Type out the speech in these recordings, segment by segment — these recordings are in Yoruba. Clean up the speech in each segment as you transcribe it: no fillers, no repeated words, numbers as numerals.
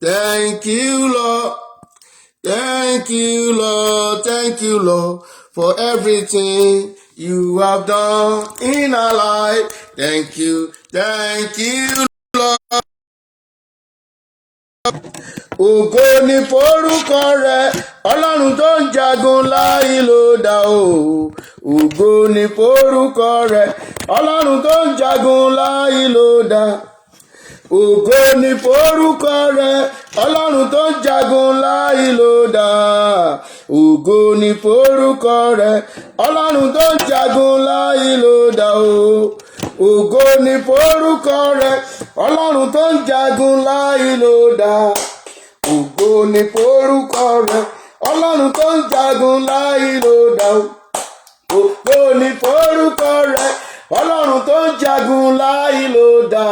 Thank you, Lord. Thank you, Lord. Thank you, Lord, for everything you have done in our life. Thank you, Lord. Ògo ni forúkọ rẹ̀, Ọlọ́run tó ń jagun láì ló dá o. Ògo ni forúkọ rẹ̀, Ọlọ́run tó ń jagun láì ló dá. Ògo ni forúkọ rẹ̀, Ọlọ́run tó ń jagun láì ló dá. Ògo ni forúkọ rẹ̀, Ọlọ́run tó ń jagun láì ló dá o. Ògo ni forúkọ rẹ̀, Ọlọ́run tó ń jagun láì ló dá. Ògo ni forúkọ rẹ̀, Ọlọ́run tó ń jagun láì ló dá o. Ògo ni forúkọ rẹ̀, Ọlọ́run tó ń jagun láì ló dá.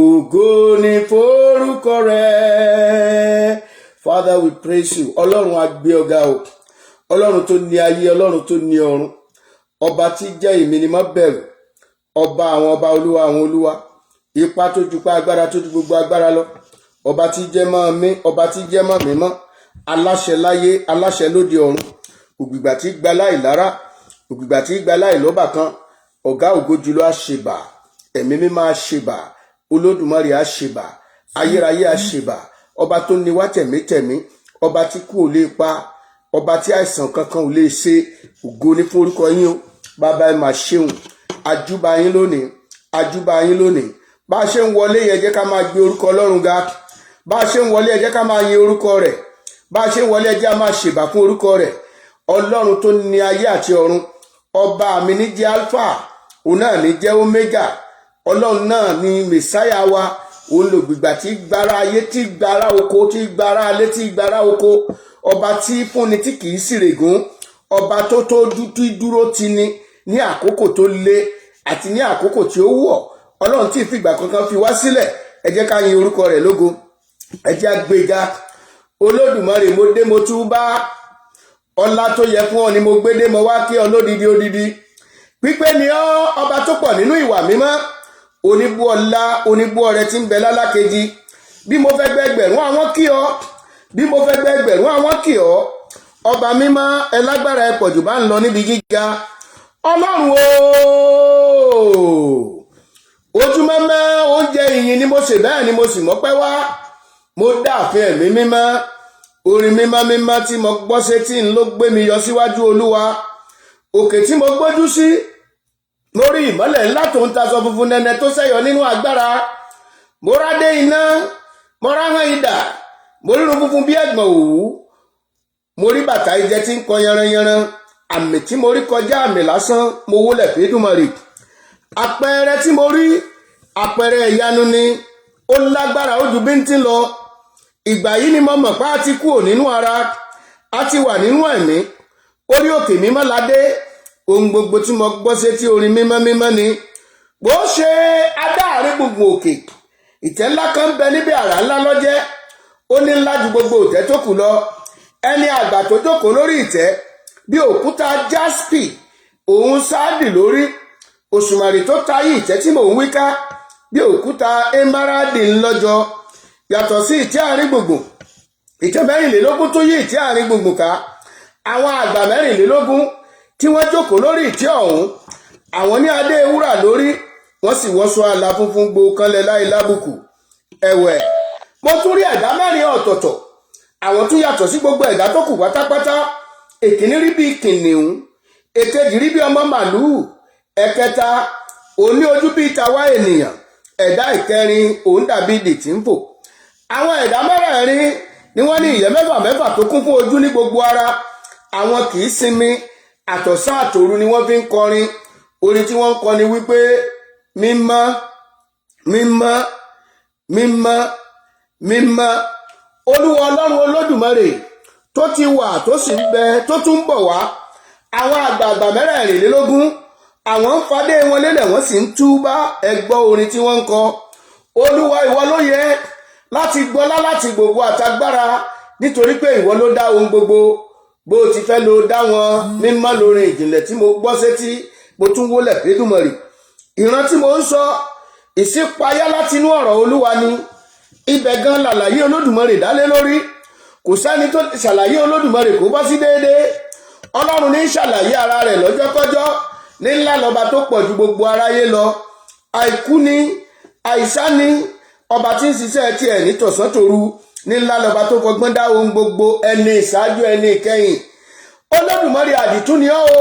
Ògo ni forúkọ rẹ̀. Father, we praise you. Ọlọ́run a gbé ọ̀gá o. Ọlọ́run tó ní ayé, Ọlọ́run tó ní ọ̀run. Ọba tí jẹ́ èmi ni má bẹ̀rù. Ọba àwọn ọba, olúwa àwọn olúwa. Ipá tó ju pa, agbára tó ju gbogbo agbára lọ. Ọba tí jẹ́ mọ́ mi, ọba tí jẹ́ mọ́ mi mọ́. Aláṣẹ láyé, aláṣẹ lóde ọ̀run. Ògbìgbà tí gba láì lára, ògbìgbà tí gba láì lọ́bàkan. Ọ̀gá ògo jùlọ àṣebà, ẹ̀mí mímọ́ àṣebà. Olódùmarè àṣebà, ayérayé àṣebà, ọba tó ní wá tẹ̀mítẹ̀mí, ọba tí kú ò lè pa, ọba tí àìsàn kankan ò lè ṣe. Ògo ní forúkọ yín o. Bàbá ẹ máa ṣeun, àjúbà yín lónìí, àjúbà yín lónìí. Bá a ṣe ń wọlé yẹ jẹ́ ká máa gbé orúkọ Ọlọ́run ga. Bá a ṣe ń wọlé ẹ jẹ́ ká máa yin orúkọ rẹ̀. Bá a ṣe ń wọlé ẹ jẹ́ ká máa ṣèbà fún orúkọ rẹ̀. Ọlọ́run tó ní ayé àti ọ̀run, ọba mi ní jẹ́ alpha, òun náà ní jẹ́ omega. Ọlọ́run náà ni mẹ̀sáyà wa, òun lògbìgbà tí gbára ayé, tí gbára oko, tí gbára alé, tí gbára oko. Ọba tí fúnni tí kìí sírègùn, ọba tó dúró ti ní àkókò tó le àti ní àkókò tí ó wọ̀. Ọlọ́run tí ìfìgbà kankan fi wá sílẹ̀. Ẹ jẹ́ ká yin orúkọ rẹ̀ lógo. Ẹ jẹ́ àgbéga. Olódùmarè mo dé mo túbá. Ọlá tó yẹ fún ọ ni mo gbé dé mo wá kí ọ lódidi odidi. Pípé ni ọ́, ọba tó pọ̀ nínú ìwà mímọ́. Oníbú ọlá, oníbú ọrẹ tí ń bẹ lálákejì. Bí mo fẹ́ gbẹgbẹ̀rún àwọn kí ọ, bí mo fẹ́ gbẹgbẹ̀rún àwọn kí ọ. Ọba mímọ́ ẹlágbára ẹ pọ̀jù bá ń lọ níbi gíga. Ọlọ́run ooo, ojúmọ́mọ́ oúnjẹ ìyìn ni mo ṣe, bẹ́ẹ̀ ni mo sì mọ́pẹ́ wá. Mo dáàfin ẹ̀mí mímọ́, orin mímọ́ mímọ́ tí mo gbọ́ sétí ń ló gbé mi yọ síwájú Olúwa. Òkè tí mo gbójú sí, mo rí ìmọ́lẹ̀ ńlá tó ń taṣọ funfun nẹ́nẹ́ tó sẹ́yọ nínú agbára. Mo rádé iná, mo ráhán idà, mo rírun funfun bí ẹ̀gbọ̀n òwú. Mo rí bàtà ìjẹ tí ń kọ yanranyanran. Àmì tí mo rí kọjá àmì lásán, mo wólẹ̀ f'Èdùmàrè. Àpẹẹrẹ tí mo rí, àpẹẹrẹ ìyanu ni. Ó lágbára ó ju bíntín lọ. Ìgbà yìí ni mo mọ̀ pé a ti kúrò nínú ara, a ti wà nínú ẹ̀mí. Orí òkè mímọ́ la dé. Ohun gbogbo tí mo gbọ́ sétí orin mímọ́ mímọ́ ni. Bó ṣe adáàrí gbogbo òkè. Ìtẹ́ ńlá kan bẹ níbi àrà ńlá lọ́jẹ́. Ó ní ńlá ju gbogbo ìtẹ́ tó kù lọ. Ẹni àgbà tó jókòó lórí ìtẹ́ bí òkúta jaspi, òun sáàdì lórí. Òṣùmàrè tó tayí ìtẹ́ tí mò ń wí ká bí òkúta emerald ńlọ́jọ. Yàtọ̀ sí ìtẹ́ àárín gbùngbùn, ìtẹ́ mẹ́rìnlélógún tó yí ìtẹ́ àárín gbùngbùn ká. Àwọn àgbà mẹ́rìnlélógún tí wọ́n jókòó lórí ìtẹ́ ọ̀hún, àwọn ní adé wúrà lórí, wọ́n sì wọṣọ àlà funfun gbó kanlẹ̀ láì lábùkù. Ẹ̀wẹ̀, mo tún rí ẹ̀dá mẹ́rin ọ̀tọ̀ọ̀tọ̀. Àwọn tún yàtọ̀ sí gbogbo ẹ̀dá tó kù pátápátá. Èkíní rí bí kìnìún, èkejì rí bí ọmọ màlúù, ẹ̀kẹta òní ojú bí tàwa ènìyàn, ẹ̀dá ìkẹrin òun dàbí idì tí ń fò. Àwọn ẹ̀dá mẹ́rẹ̀ẹ̀rin ni wọ́n ní ìyẹ́ mẹ́fà mẹ́fà tó kún fún ojú ní gbogbo ara. Àwọn kì í sinmi, àtọ̀sán àtòru ni wọ́n fi ń kọrin. Orin tí wọ́n ń kọ ni wípé mímọ́ mímọ́ mímọ́ mímọ́ Olúwa Ọlọ́run Olódùmarè tó ti wà tó sì ń bẹ tó tún ń bọ̀ wá. Àwọn àgbààgbà mẹ́rẹ̀ẹ̀rìnlélógún, àwọn ń fadé wọn lélẹ̀ wọ́n sì ń túbá. Ẹ gbọ́ orin tí wọ́n ń kọ. Olúwa ìwọ ló yẹ láti gbọ́lá láti gbogbo àtagbára, nítorí pé ìwọ ló dá ohun gbogbo. Bó ti fẹ́ ló dá wọn. Mímọ́ lórin ìjìnlẹ̀ tí mo gbọ́ sétí, mo tún wólẹ̀ f'Èdùmàrè. Ìran tí mo ń sọ, ìṣípayá láti inú ọ̀rọ̀ Olúwa ni. ibẹ̀ gan làlàyé Olódùmarè dálé lórí. Kò sẹ́ni tó ṣàlàyé Olódùmarè kó bọ́ sí déédéé. Ọlọ́run ní ṣàlàyé ara rẹ̀ lọ́jọ́kọ́jọ́, ní ńlá lọ́ba tó pọ̀ ju gbogbo aráyé lọ. Àìkú ni, àìsá ni, ọba tí ń ṣiṣẹ́ tiẹ̀ ní tọ̀sán tòru, ní ńlá lọ́ba tó fọgbọ́n dá ohun gbogbo, ẹni ìṣáájú ẹni ìkẹyìn. Olódùmarè àdìtú ni ọ́ o,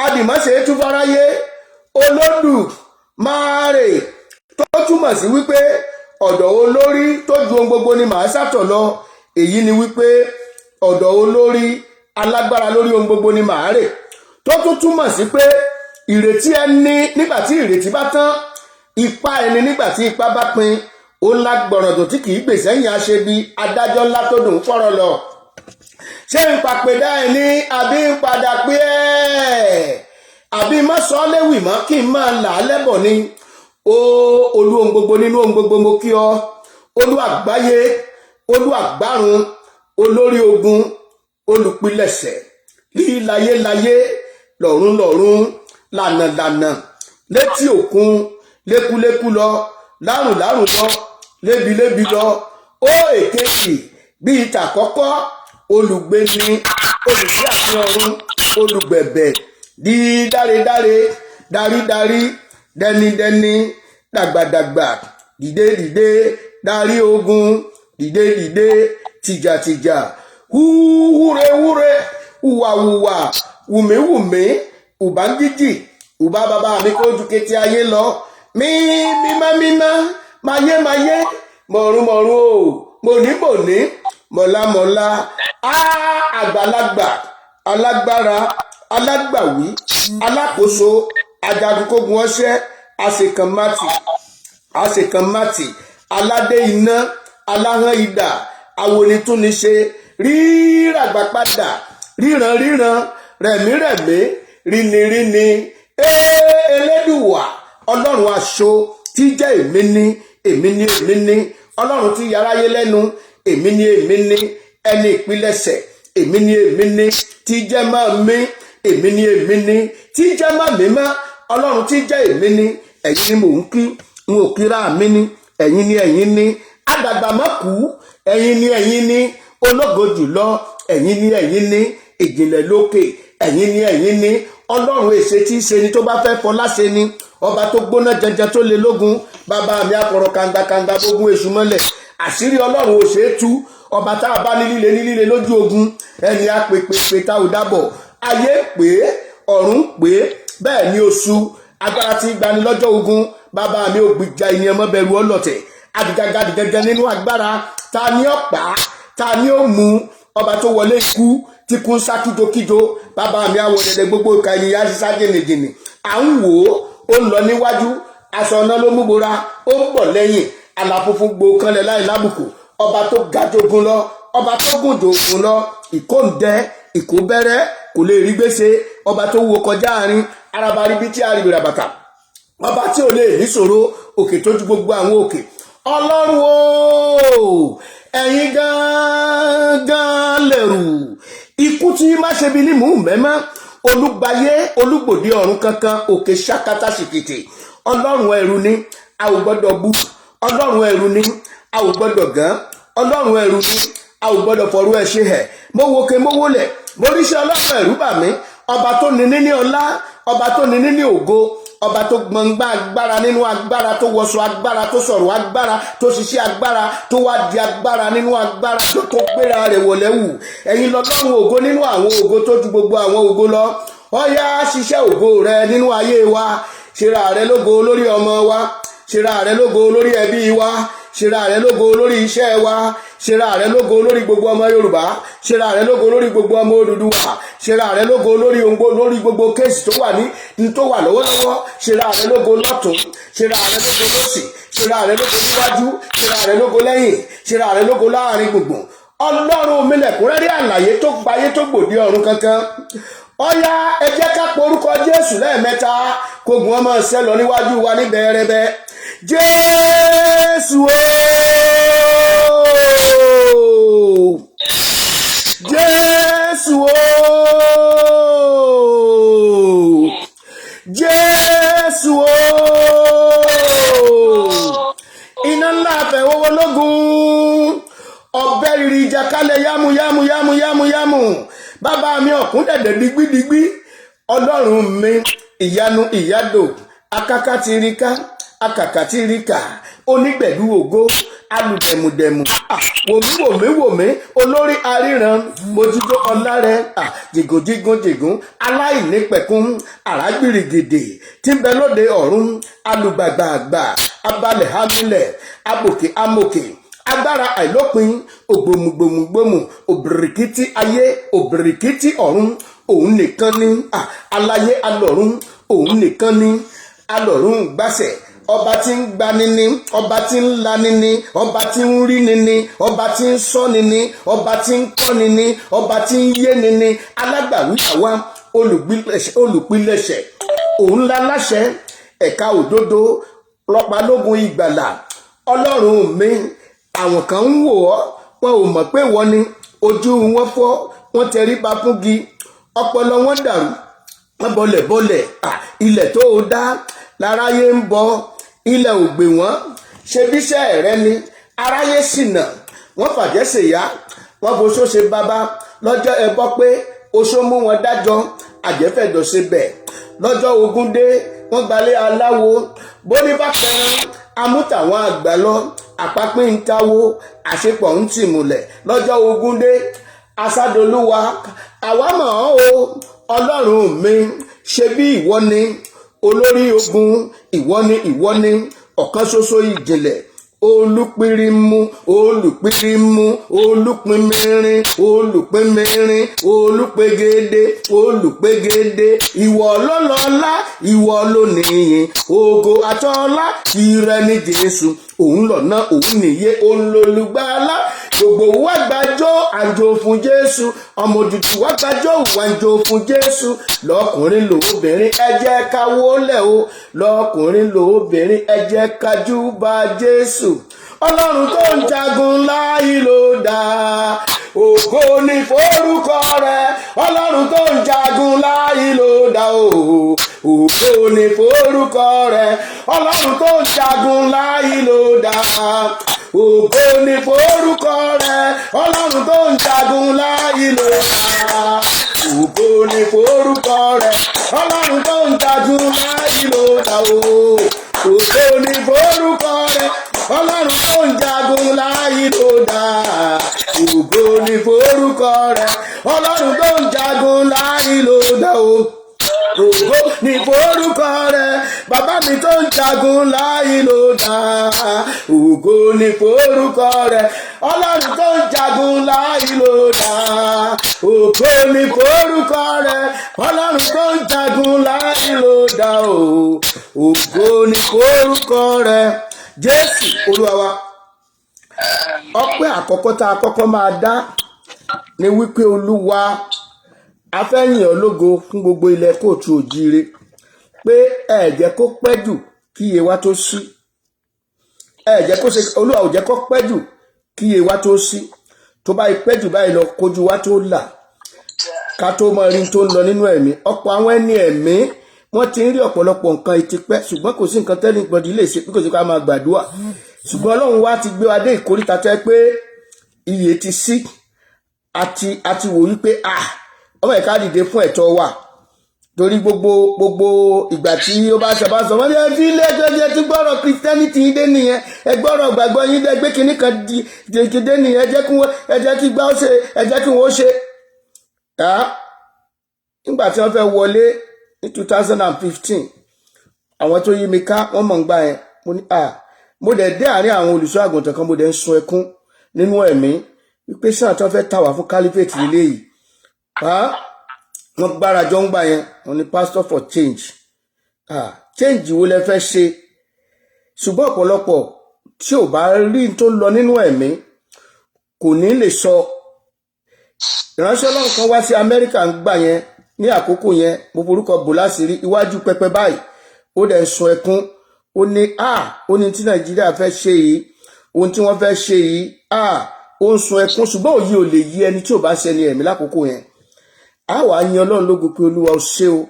àdìmọ́ṣe tú fáráyé. Olódùmarè tó túmọ̀ sí wípé ọ̀dọ̀ olórí tó ju ohun gbogbo ni màá sàtọ̀ lọ. Èyí ni wípé ọ̀dọ̀ olórí alágbára lórí ohun gbogbo ni màá rè. Tó tún túmọ̀ sí pé ìrètí ẹni nígbà tí ìrètí bá tán, ipá ẹni nígbà tí ipá bá pin, ó ńlá gbọ̀rọ̀dọ̀ tí kìí gbèsè ẹ̀yìn aṣebi, adájọ́ ńlá tó dùn fọ̀rọ̀ lọ. Ṣé ń papẹ̀dá ẹni àbí ń padà pé ẹ̀ àbí má sọ léwì mọ́ kí n máa là á lẹ́bọ̀ ni. Ó olú ohun gbogbo nínú ohun gbogbo mo kí ọ. Olú àgbáyé, olú àgbárun, olórí ogun, olùpilẹ̀ṣẹ̀, lílayélayé, lọ́run lànàlànà, létí òkun, lékúlékú lọ, lárùnlárùn lọ, lébilébi lọ. Ó èkejì bíi tàkọ́kọ́, olùgbéni, olùgbé àti ọ̀run, olùgbẹ̀bẹ̀, dídáredáre, darídarí, dẹnidẹni, dàgbàdàgbà, dìdedìde, darí ogun, dìdedìde, tìjàtìjà, húrewúre, hùwàhùwà, wùmíwùmí, ùbángíjì, ùbá bàbá mi kó ju kété ayé lọ. Mímímá, mayémayé, mọ̀rúnmọ̀rún o, mònímòní, mọ̀lámọ̀lá, àgbàlagbà, alágbára, alágbàwí, alákòóso, ajagunkógun ọṣẹ́, àṣekànmátì, aládé iná, aláhán idà, awonitúniṣe, ríràgbàpadà, ríran, rẹ̀mírẹ̀mí, ríniríni, Elédùwà, ọlọ́run aṣọ tí jẹ́ èmi ni, ọlọ́run tí yaráyé lẹ́nu, èmi ni, ẹni ìpilẹ̀ṣẹ̀, èmi ni, tí jẹ́ máa mí, èmi ni, tí jẹ́ máa mí mọ́, ọlọ́run tí jẹ́ èmi ni, ẹ̀yin ni mò ń kí, n ò kíra mi ni, ẹ̀yin ni, àdàgbà má kú, ẹ̀yin ni, ológo jùlọ, ẹ̀yin ni, ìjìnlẹ̀ lókè, ẹ̀yin ni, ọlọ́run èṣe tí í ṣe ni tó bá fẹ́ fọlá ṣe ni, ọba tó gbóná jẹjẹ tó le lógun, bàbá mi àpọ̀rọ̀ kàńdàkàńdà gbógun èṣù mọ́lẹ̀, àṣírí ọlọ́run ò ṣe é tú, ọba tá a bá ní líle lójú ogun, ẹni á pèpèpè tá ò dábọ̀, ayé pé ọ̀run pé bẹ́ẹ̀ ni oṣù agbára tí gbani lọ́jọ́ ogun, bàbá mi ò gbìjà ènìyàn mọ́ bẹ̀rù ọlọ́tẹ̀, àdìgàgàdìgàgà nínú agbára, ta ni ọ̀pá, ta ni ó mú, ọba tó wọlé ikú tí kún sá kíjokíjo, bàbá mi àwọ̀ dẹ̀dẹ̀ gbogbo ìka ènìyàn ṣiṣá jìnnìjìnnì, à ń wò ó ń lọ níwájú, aṣọ ọ̀nà ló mú bora, ó ń bọ̀ lẹ́yìn, àlàfúnfún gbò kanlẹ̀ láì lábùkù, ọba tó ga jogun lọ, ọba tó gùn jogun lọ, ìkóǹdẹ ìkóbẹ́rẹ́ kò lè rí gbèsè, ọba tó wo kọjá àárín, arabarí bí tí a rí bàtà, ọba tí ò lè níṣòro, òkè tó ju gbogbo àwọn òkè. Ọlọ́run o, ẹ̀yin gangan lẹ̀rù, ikú tí má ṣe bí ní mú mẹ́mọ́, olúgbayé olúgbòde ọ̀run kankan, òkè ṣákátá ṣìkìtì. Ọlọ́run ẹ̀rù ni a ò gbọ́dọ̀ bú, ọlọ́run ẹ̀rù ni a ò gbọ́dọ̀ gán, ọlọ́run ẹ̀rù ni a ò gbọ́dọ̀ fọ̀rú ẹ̀ ṣe ẹ̀. Mo wòkè mo wólẹ̀, mo ríṣẹ́ ọlọ́run ẹ̀rù bà mí, ọba tó ní ní ọlá, ọba tó ní ní ògo, ọba tó gbọ̀ngbà agbára nínú agbára, tó wọṣọ agbára, tó sọ̀rọ̀ agbára, tó ṣiṣẹ́ agbára, tó wá di agbára nínú agbára, tó gbéra rẹ̀ wọlé wù. Ẹ̀yin lọ́lọ́run ògo nínú àwọn ògo tó ju gbogbo àwọn ògo lọ. Ọ̀yá ṣiṣẹ́ ògo rẹ nínú ayé wa, ṣera rẹ lógo lórí ọmọ wa, ṣera rẹ lógo lórí ẹbí wa, ṣera rẹ lógo lórí iṣẹ́ wa, ṣera rẹ lógo lórí gbogbo ọmọ Yorùbá, ṣera rẹ lógo lórí gbogbo ọmọ Odùduwà, ṣera rẹ lógo lórí gbogbo kéèsì tó wà lọ́wọ́lọ́wọ́, ṣera rẹ lógo lọ́tún, ṣera rẹ lógo lósì, ṣera rẹ lógo níwájú, ṣera rẹ lógo lẹ́yìn, ṣera rẹ lógo láàrin gbùngbùn. Ọlọ́run mi lẹ̀kúnrẹ́rẹ́ àlàyé tó gbayé tó gbòdì ọ̀run kankan. Ọ̀yá ẹ jẹ́ ká porúkọ Jésù lẹ́ẹ̀mẹ́ta kógun ọmọ ṣẹ́ lọ níwájú wa ní bẹ̀rẹ̀bẹ̀. Jésù ooo, Jésù ooo, Jésù ooo, iná ńlá àfẹ̀wọ́wọ́ lógun, kẹ́rìrì ìjà kalẹ̀ yámú. Bàbá mi ọ̀kún dẹ̀dẹ̀ digbídigbí. Ọlọ́run mi ìyanu ìyádò akákátirika akàkàtirika onígbẹ̀dú ògo alùdẹ̀mùdẹ̀mù wòmí olórí aríran mojújó ọlárẹ jìgòjìgùn aláìnípẹ̀kún àrágbìrìgìdì tí ń bẹ lóde ọ̀run alùgbàgbàgbà abalẹ̀ hamilẹ̀ abòkè amòkè agbára àìlópin ògbòmùgbòmùgbòmù òbìrìkìtì ayé òbìrìkìtì ọ̀run òun nìkan ni aláyé alọ̀run òun nìkan ni alọ̀run gbàṣẹ ọba tí ń gbani ni ọba tí ń lani ni ọba tí ń rí ni ni ọba tí ń sọ́ni ni ọba tí ń kọ́ni ni ọba tí ń yéni ni alágbàwí àwa olùpilẹ̀ṣẹ̀ òun ńlá láṣẹ ẹ̀ka òdodo lọ́pàlógún ìgbàlà ọlọ́run mi àwọn kan ń wò ọ́ wọn ò mọ̀ pé wọ́n ni ojú wọn fọ́ wọ́n tẹríba fúngi ọpọlọ wọn dàrú wọn bọlẹ̀ ilẹ̀ tó o dá láráyé ń bọ ilẹ̀ ò gbè wọ́n ṣe bíṣẹ́ rẹ ni aráyé ṣìnà wọ́n fàjẹ́ ṣèyá wọ́n foṣó ṣe bàbá lọ́jọ́ ẹbọ pé oṣó mú wọn dájọ́ àjẹfẹ̀dọ̀ ṣe bẹ̀ lọ́jọ́ ogun dé wọ́n gbalẹ̀ aláwo bóníbà pẹ̀rẹ̀ amútàwọn àgbà lọ àpapín ń táwó àṣepọ̀ ń tìmùlẹ̀ lọ́jọ́ ogun dé asádolúwa àwa mọ̀ ọ́ o ọlọ́run mi ṣe bí ìwọ ni olórí ogun ìwọ ni ọ̀kan ṣoṣo ìjìnlẹ̀ olùpírímù olùpínmẹ́rin olùpégédé ìwọ lọ́lọ́lá ìwọ lónìyìn ògo àtọ́lá ìrẹ ní Jésù òun lọ́nà òun nìyé òun lolùgbàlà gbogbo wa gbàjọ́ àjò fún Jésù ọmọ Odùduwà gbàjọ́ àjò fún Jésù lọ́kùnrin lóbìnrin ẹ jẹ́ ká wólẹ̀ o lọ́kùnrin lóbìnrin ẹ jẹ́ ká júbà Jésù ọlọ́run tó ń jagun láyé ló dá ògo ní forúkọ rẹ̀ ọlọ́run tó ń jagun láyé ló dá ògo ní forúkọ rẹ̀ ọlọ́run tó ń jagun láyé ló dá ògo ní forúkọ rẹ̀ ọlọ́run tó ń jagun láyé ló dá ògo ní forúkọ rẹ̀ ọlọ́run tó ń jagun láyé ló dá ògo ní forúkọ rẹ̀ ọlọ́run tó ń jagun láyé ló dá ògo ní forúkọ rẹ̀ ọlọ́run tó ń jagun láyé ló dá ògo ní forúkọ rẹ̀ bàbá mi tó ń jagun láyé ló dá ògo ní forúkọ rẹ̀ ọlọ́run tó ń jagun láyé ló dá ògo ní forúkọ rẹ̀ ọlọ́run tó ń jagun láyé ló dá ògo ní forúkọ rẹ̀ Jésù Olúwa wa. Ọpẹ́ àkọ́kọ́ tá a kọ́kọ́ máa dá ni wípé Olúwa a fẹ́ yìn ọ́ lógo fún gbogbo ilẹ̀ kóòtù òjíire pé ẹ jẹ́ kó pẹ́ jù kí iye wa tó ṣí ẹ jẹ́ kó ṣe Olúwa ò jẹ́ kó pẹ́ jù kí iye wa tó ṣí tó bá pẹ́ jù báyìí lọ kójú wa tó là ká tó mọ rí tó ń lọ nínú ẹ̀mí ọ̀pọ̀ àwọn ẹni ẹ̀mí wọ́n ti ń rí ọ̀pọ̀lọpọ̀ nǹkan ìtìpẹ́ ṣùgbọ́n kò sí nǹkan tẹ́lẹ̀ gbọ́dọ̀ lè ṣe bí kò sí ká máa gbàdúrà ṣùgbọ́n Ọlọ́run wa ti gbé wa dé ìkórìtà tẹ́ pé iye ti sí àti wò wípé ọmọ ìka dìde fún ẹ̀tọ́ wa torí gbogbo ìgbà tí ó bá ṣe bá sọ wọ́n ní ẹbí ilé ẹjọ́ tí gbọ́rọ̀ Christianity yín dé nìyẹn ẹ gbọ́rọ̀ gbàgbọ́ yín dé gbé kinní kan dé nìyẹn ẹ jẹ́ kí gbá ó ṣe ẹ jẹ́ kí wọ́n ṣe nígbà tí wọ́n fẹ́ wọlé ní 2015 àwọn tó yí mi ká wọ́n mọ̀ ń gbà yẹn mo ní mo dẹ̀ dé àárín àwọn olùṣọ́ àgùntàn kan mo dẹ̀ ń sun ẹkún nínú ẹ̀mí wípé sáà tí wọ́n fẹ́ tà wá fún caliphate nílé yìí wọ́n gbára jọ ń gbà yẹn wọ́n ní pastor for change change wo lẹ fẹ́ ṣe ṣùgbọ́n ọ̀pọ̀lọpọ̀ tí ò bá rí tó lọ nínú ẹ̀mí kò ní lè sọ ìránṣẹ́ Ọlọ́run kan wá sí Amẹ́ríkà ń gbà yẹn ní àkókò yẹn mo forúkọ bò láṣìírí iwájú pẹpẹ báyìí ó dẹ̀ ń sun ẹkún ó ní tí Nàìjíríà fẹ́ ṣe yìí ohun tí wọ́n fẹ́ ṣe yìí ó ń sun ẹkún ṣùgbọ́n òye ò lè yí ẹni tí ò bá ṣe ẹni ẹ̀mí lákòókò yẹn a wà á yan Ọlọ́run lógo pé Olúwa ó ṣe o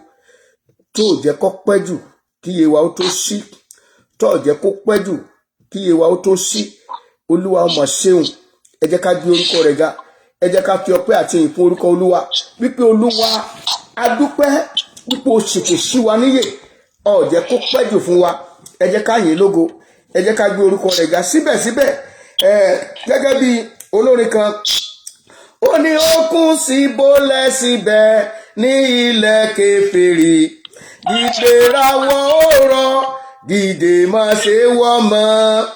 tó jẹ́ kó pẹ́ jù kí iye wa ó tó ṣí tó jẹ́ kó pẹ́ jù kí iye wa ó tó ṣí Olúwa ó mà ṣeun ẹ jẹ́ ká gbé orúkọ rẹ̀ ga, ẹ jẹ́ ká fi ọpẹ́ àti ìyìn fún orúkọ Olúwa wípé Olúwa adúpẹ́ wípé o ṣètò sí wa níyè, ó jẹ́ kó pẹ́ jù fún wa. Ẹ jẹ́ ká yìn lógo, ẹ jẹ́ ká gbé orúkọ rẹ̀ ga. Síbẹ̀síbẹ̀ gẹ́gẹ́ bí olórin kan ó ní ó kún sí bólẹ̀ síbẹ̀ ní ilẹ̀ kèfèrí, dìde rawọ́ òrọ̀, dìde má ṣe wọ́ mọ́,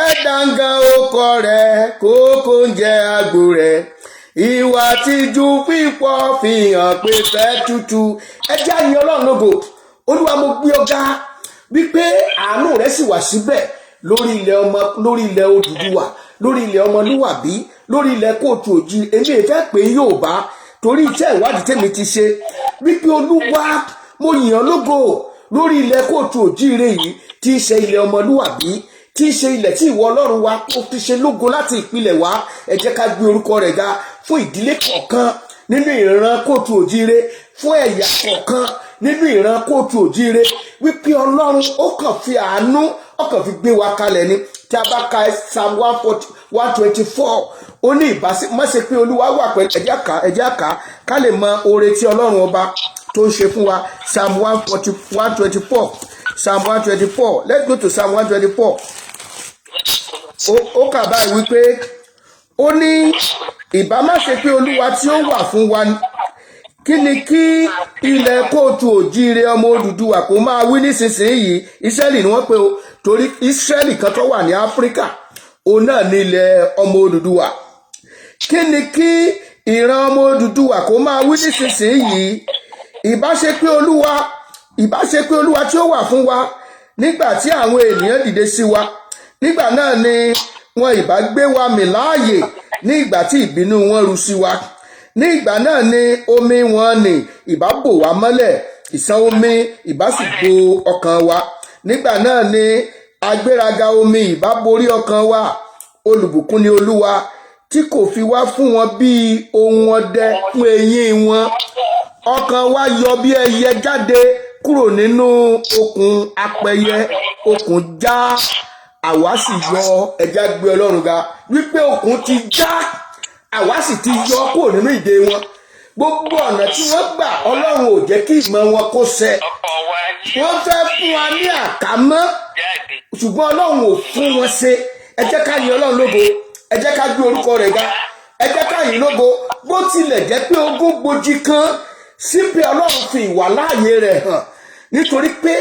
ẹ dàngán okọ rẹ̀ kókó ń jẹ àgbò rẹ̀, ìwà tìjú pípọ̀ fi hàn pé fẹ́ tútù. Ẹ jẹ́ á yìn Ọlọ́run lógo. Olúwa mo gbé ọ̀gá wípé àánú rẹ̀ sì wà síbẹ̀ lórí ilẹ̀ Odùduwà, lórí ilẹ̀ ọmọlúwàbí, lórí ilẹ̀ kóòtù òjì. Èmi ìfẹ́ pé Yorùbá torí iṣẹ́ ìwádìí tèmi ti ṣe wípé Olúwa mo yìn ọ́ lógo lórí ilẹ̀ kóòtù òjíire yìí tí í ṣe ilẹ̀ ọmọlúwàbí, tí í ṣe ilẹ̀ tí ìwọ Ọlọ́run wa kò fi ṣe lógo láti ìpìlẹ̀ wá. Ẹ jẹ́ ká gbé orúkọ rẹ̀ ga fún ìdílé kọ̀ọ̀kan nínú ìran kóòtù òjíire, fún ẹ̀yà kọ̀ọ̀kan nínú ìran kóòtù òjíire, wípé Ọlọ́run ó kàn fi àánú ó kàn fi gbé wa kalẹ̀ ni. Tí a bá ka Psalm 124 ó ní ìbáṣe pé Olúwa wà pẹ̀lú. Ẹ jẹ́ ká ká lè mọ oore tí Ọlọ́run ọba tó ń ṣe fún wa. Psalm 124. Psalm 124. Let's go to Psalm 124. Ó kà báyìí wípé ó ní ìbá má ṣe pé Olúwa tí ó wà fún wa, kí ni kí ilẹ̀ kóòtù òjíire ọmọ Odùduwà kó máa wí nísinsìnyí. Ísírẹ́lì ni wọ́n pè ó, torí Ísírẹ́lì kan tó wà ní Áfíríkà òun náà ní ilẹ̀ ọmọ Odùduwà. Kí ni kí ìran ọmọ Odùduwà kó máa wí nísinsìnyí. Ìbá ṣe pé Olúwa tí ó wà fún wa nígbà tí àwọn ènìyàn dìde sí wa, nígbà náà ni wọn ìbá gbé wa mì láàyè ní ìgbà tí ìbínú wọn ru sí wa. Ní ìgbà náà ni omi wọn ni ìbá bò wá mọ́lẹ̀, ìṣàn omi ìbá sì bo ọkàn wa. Nígbà náà ni agbéraga omi ìbá borí ọkàn wa. Olùbùkún ni Olúwa tí kò fi wá fún wọn bí ohun ọdẹ fún eyín wọn. Ọkàn wa yọ bí ẹyẹ jáde kúrò nínú okùn apẹyẹ, okùn já, àwa sì yọ. Ẹja gbé Ọlọ́run ga wípé okùn ti já, àwa sì ti yọ kúrò nínú ìdè wọn. Gbogbo ọ̀nà tí wọ́n gbà Ọlọ́run ò jẹ́ kí ìmọ̀ wọn kó ṣẹ. Wọ́n fẹ́ fún wa ní àkámọ́ ṣùgbọ́n Ọlọ́run ò fún wọn ṣe. Ẹ jẹ́ ká yìn Ọlọ́run lógo, ẹ jẹ́ ká gbé orúkọ rẹ̀ ga, ẹ jẹ́ ká yìn lógo. Bó tilẹ̀ jẹ́ pé ogún gbòjì kan síbẹ̀ Ọlọ́run fi ìwà láàyè rẹ̀ hàn, nítorí pé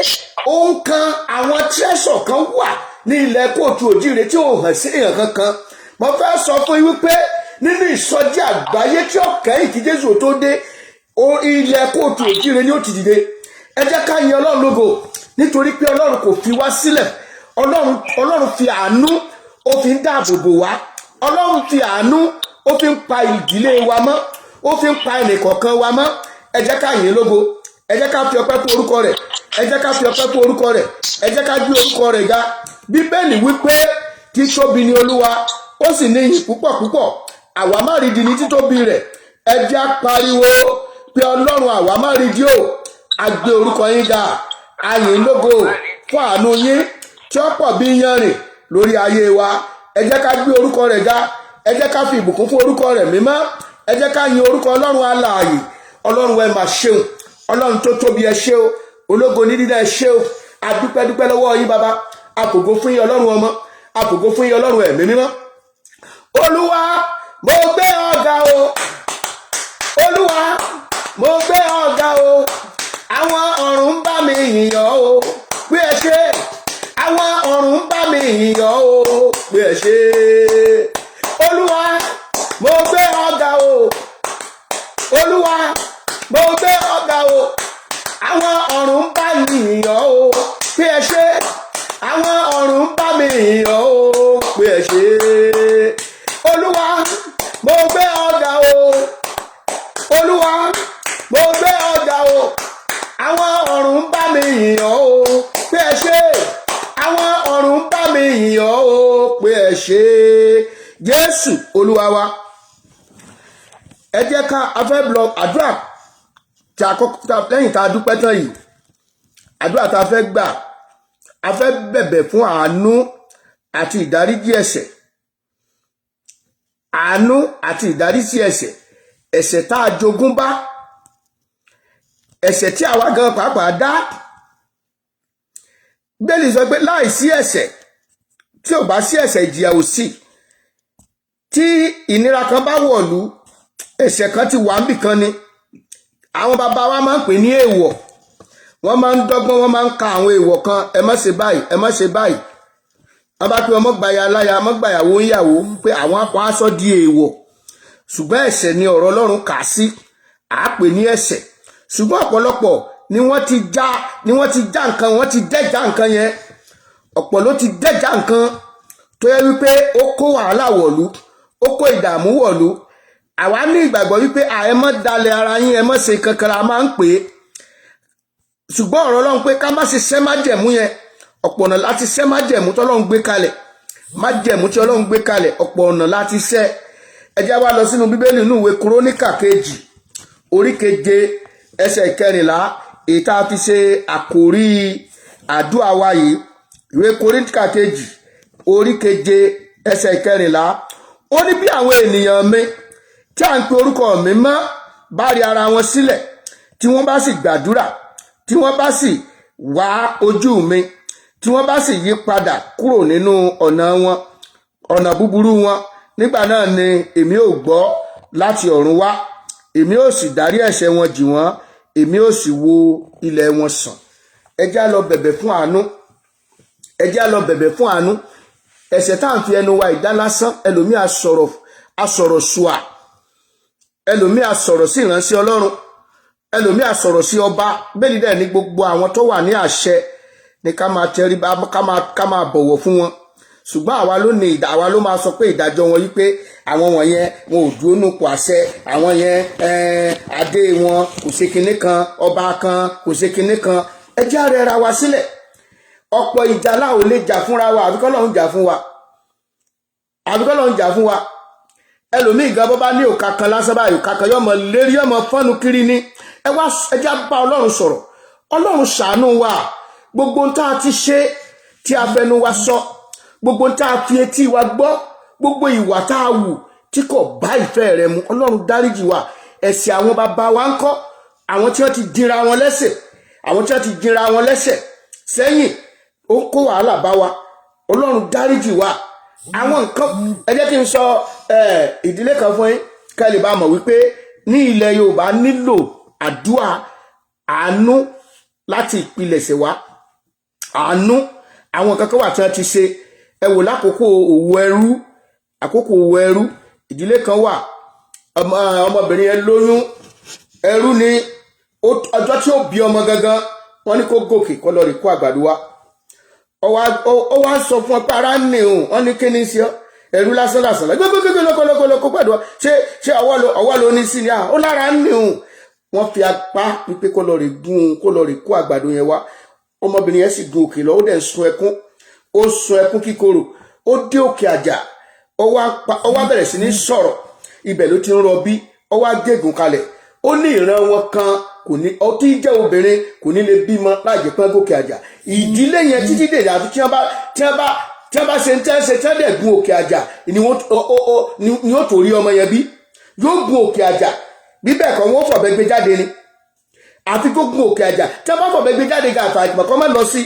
òun kan àwọn tírẹ́sọ̀ kan wà ní ilẹ̀ kóòtù òjíire tí ò hàn sí èèyàn kankan. Mo fẹ́ sọ fún yín wípé nínú ìsọjí àgbáyé tí ó kẹ́yìn kí Jésù tó dé, ilẹ̀ kóòtù òjíire ni ó ti dìde. Ẹ jẹ́ ká yìn Ọlọ́run lógo nítorí pé Ọlọ́run kò fi wá sílẹ̀. Ọlọ́run fi àánú ó fi ń dáàbò bò wá. Ọlọ́run fi àánú ó fi ń pa ìdílé wa mọ́, ó fi ń pa ẹnìkọ̀ọ̀kan wa mọ́. Ẹ jẹ́ ká yìn lógo, ẹ jẹ́ ká fi ọpẹ́ fún orúkọ rẹ̀, ẹ jẹ́ ká fi ọpẹ́ fún orúkọ rẹ̀, ẹ jẹ́ ká gbé orúkọ rẹ̀ ga. Bíbélì wípé títóbi ni Olúwa, ó sì ní ìyìn púpọ̀ púpọ̀. Àwa má rí di ní títóbi rẹ̀. Ẹ jẹ́ á pariwo pé Ọlọ́run àwa má rí di o. A gbé orúkọ yín ga, a yìn lógo fún àánú yín tí ó pọ̀ bí yanrìn lórí ayé wa. Ẹ jẹ́ ká gbé orúkọ rẹ̀ ga, ẹ jẹ́ ká fi ìbùkún fún orúkọ rẹ̀ mímọ́. Ẹ jẹ́ ká yìn orúkọ Ọlọ́run alààyè. Ọlọ́run ẹ mà ṣeun, Ọlọ́run tó tóbi ẹ ṣé o, ológo ní dídá ẹ ṣé o. A dúpẹ́ lọ́wọ́ yín bàbá, a fògo fún yín Ọlọ́run ọmọ, a fògo fún yín Ọlọ́run ẹ̀mí mímọ́. Olúwa mo gbé ọ̀gá o, Olúwa mo gbé ọ̀gá o. Àwọn ọ̀run ń bá mi yìn ọ́ o pé ẹ ṣé. Àwọn ọ̀run ń bá mi yìn ọ́ o pé ẹ ṣé. Olúwa mo gbé ọ̀gá o, Olúwa mo gbé ọ̀gá o. Àwọn ọ̀run ń bá mi yìn ọ́ o pé ẹ ṣé. Àwọn ọ̀run ń bá mi yìn ọ́ o pé ẹ ṣé. Olúwa mo gbé ọ̀gá o, Olúwa mo gbé ọ̀gá o. Àwọn ọ̀run ń bá mi yìn ọ́ o pé ẹ ṣé. Àwọn ọ̀run ń bá mi yìn ọ́ o pé ẹ ṣé. Jésù Olúwa wa. Ẹ jẹ́ ká afẹ́ blọ àdúrà tí a kọ́kọ́ lẹ́yìn tá a dúpẹ́ tán yìí. Àdúrà tá a fẹ́ gbà, a fẹ́ bẹ̀bẹ̀ fún àánú àti ìdáríjì ẹ̀ṣẹ̀. àánú àti ìdáríjì ẹ̀ṣẹ̀ tá a jogún bá, ẹ̀ṣẹ̀ tí àwa gan pàápàá dá. Bíbélì sọ pé láìsí ẹ̀ṣẹ̀, tí ò bá sí ẹ̀ṣẹ̀ ìjìyà ò sí. Tí ìnira kan bá wọ̀lú, ẹ̀ṣẹ̀ kan ti wà níbì kan ni. Àwọn bàbá wa máa ń pè ní èèwọ̀. Wọ́n máa ń dọ́gbọ́n, wọ́n máa ń ka àwọn èèwọ̀ kan, ẹ má ṣe báyìí, ẹ má ṣe báyìí. Wọ́n bá pé ọmọ gbàyà láya, ọmọ gbàyàwó ń yàwó, pé àwọn apá aṣọ di èèwọ̀. Ṣùgbọ́n ẹ̀ṣẹ̀ ni ọ̀rọ̀ Ọlọ́run kà sí, pè ní ẹ̀ṣẹ̀. Ṣùgbọ́n ọ̀pọ̀lọpọ̀ ni wọ́n ti já nǹkan, wọ́n ti dẹ́jà nǹkan yẹn. Ọ̀pọ̀ ló ti dẹ́jà nǹkan tó yẹ wípé ó kó wàhálà wọ̀lú, ó kó ìdààmú wọ̀lú. Àwa ní ìgbàgbọ́ wípé ẹ má dalẹ̀ ara yín, ẹ má ṣe kankan, la máa ń pè é. Ṣùgbọ́n ọ̀rọ̀ Ọlọ́run pé ká má ṣe ṣẹ́ májẹ̀mú yẹn. Ọ̀pọ̀ ọ̀nà láti ṣẹ́ májẹ̀mú tí Ọlọ́run gbé kalẹ̀. Májẹ̀mú tí Ọlọ́run gbé kalẹ̀, ọ̀pọ̀ ọ̀nà láti ṣẹ́. Ẹ jẹ́ wá lọ sínú Bíbélì nínú ìwé Króníkà kejì, orí 7 ẹsẹ̀ 14, èyí tá a fi ṣe àkòrí àdúrà wa yìí. Ìwé Króníkà kejì, orí 7 ẹsẹ̀ 14. Ó ní bí àwọn ènìyàn mi tí à ń pe orúkọ mi mọ́ bá rí ara wọn sílẹ̀, tí wọ́n bá sì gbàdúrà, tí wọ́n bá sì wá ojú mi, tí wọ́n bá sì yí padà kúrò nínú ọ̀nà búburú wọn, nígbà náà ni èmi ò gbọ́ láti ọ̀run wá, èmi ò sì dárí ẹ̀ṣẹ̀ wọn jì wọ́n, èmi ò sì wo ilẹ̀ wọn sàn. Ẹ jẹ́ á lọ bẹ̀bẹ̀ fún àánú. Ẹ jẹ́ á lọ bẹ̀bẹ̀ fún àánú. Ẹ̀ṣẹ̀ tá à ń fi ẹnu wa ìdá lásán, ẹlòmíì á sọ̀rọ̀ ṣùà, ẹlòmíì á sọ̀rọ̀ sí ìránṣẹ́ Ọlọ́run, ẹlòmíì á sọ̀rọ̀ sí ọba. Bẹ́ẹ̀ ni dẹ̀ ní gbogbo àwọn tó wà ní àṣẹ ni ká máa tẹríba, ká máa bọ̀wọ̀ fún wọn. Ṣùgbọ́n àwa ló máa sọ pé ìdájọ́ wọn yìí pé àwọn wọ̀nyẹn wọn ò dúró nípò àṣẹ, àwọn yẹn adé wọn kò ṣe kinní kan, ọba kan kò ṣe kinní kan. Ẹ jẹ́ á rẹra wa sílẹ̀. Ọ̀pọ̀ ìjà la ò lè jà fúnra wa, àbí k'Ọlọ́run jà fún wa, àbí k'Ọlọ́run jà fún wa. Ẹlòmíì gan bó bá ní òkà kan lásán báyìí, òkà kan yóò mọ lérí, yóò mọ fọ́nù kiri ni. Ẹ jẹ́ á bá Ọlọ́run sọ̀rọ̀. Ọlọ́run ṣàánú wa. Gbogbo ohun tá a ti ṣe tí a fẹnu wa sọ, gbogbo ohun tá a fi etí wa gbọ́, gbogbo ìwà tá a wù tí kò bá ìfẹ́ rẹ mu, Ọlọ́run dáríjì wa. Ẹ̀ṣẹ̀ àwọn bàbá wa ń kọ́, àwọn tí wọ́n ti dínra wọn lẹ́sẹ̀, àwọn tí wọ́n ti dínra wọn lẹ́sẹ̀ sẹ́yìn, ó kó wàhálà bá wa. Ọlọ́run dáríjì wa. Àwọn nǹkan, ẹ jẹ́ kí n sọ ìdílé kan fún yín ká lè bá mọ̀ wípé ní ilẹ̀ Yorùbá nílò àdúrà àánú láti ìpilẹ̀ṣẹ̀ wa. Àánú, àwọn nǹkan kan wà tí wọ́n ti ṣe. Ẹ wò lákòókò òwò ẹrú, ìdílé kan wà, ọmọbìnrin yẹn lóyún, ẹrú ni, ọjọ́ tí ó bí ọmọ gangan wọ́n ní kó gòkè kó lọ rí kó àgbàdo wá. Ó wá sọ fún ọ pé ara ń nì òun, wọ́n ní kí ni sí ọ, ẹrú lásán gbẹgbẹgbẹ lọkọlọkọ pẹ̀lú ṣé ọwọ́ ló ní sí ni ó lára ń nì òun. Wọ́n fi apá wípé kó lọ rí kó àgbàdo yẹn wá. Ọmọbìnrin yẹn sì gun òkè lọ, ó dẹ̀ sun ẹkún, ó sun ẹkún kíkorò. Ó dé òkè àjà, ó wá bẹ̀rẹ̀ sí ní sọ̀rọ̀. Ibẹ̀ ló ti ń rọbí, ó wá gégùn kalẹ̀. Ó ní ìran wọn kan kò ní, ó tí jẹ́ obìnrin kò ní lè bímọ láìjẹ́ pé gòkè àjà. Ìdílé yẹn títí dè àfi tí wọ́n bá ṣe ń tẹ́sẹ̀ tí wọ́n dẹ̀ gun òkè àjà ni ó tó rí ọmọ yẹn bí. Yóò gun òkè àjà, bí bẹ́ẹ̀ kọ́ wọ́n fọ̀bẹ gbé jáde ni. Àfi kó gun òkè àjà, tí wọ́n bá fọ̀bẹ gbé jáde ga àfà ìpàkọ́ má lọ sí,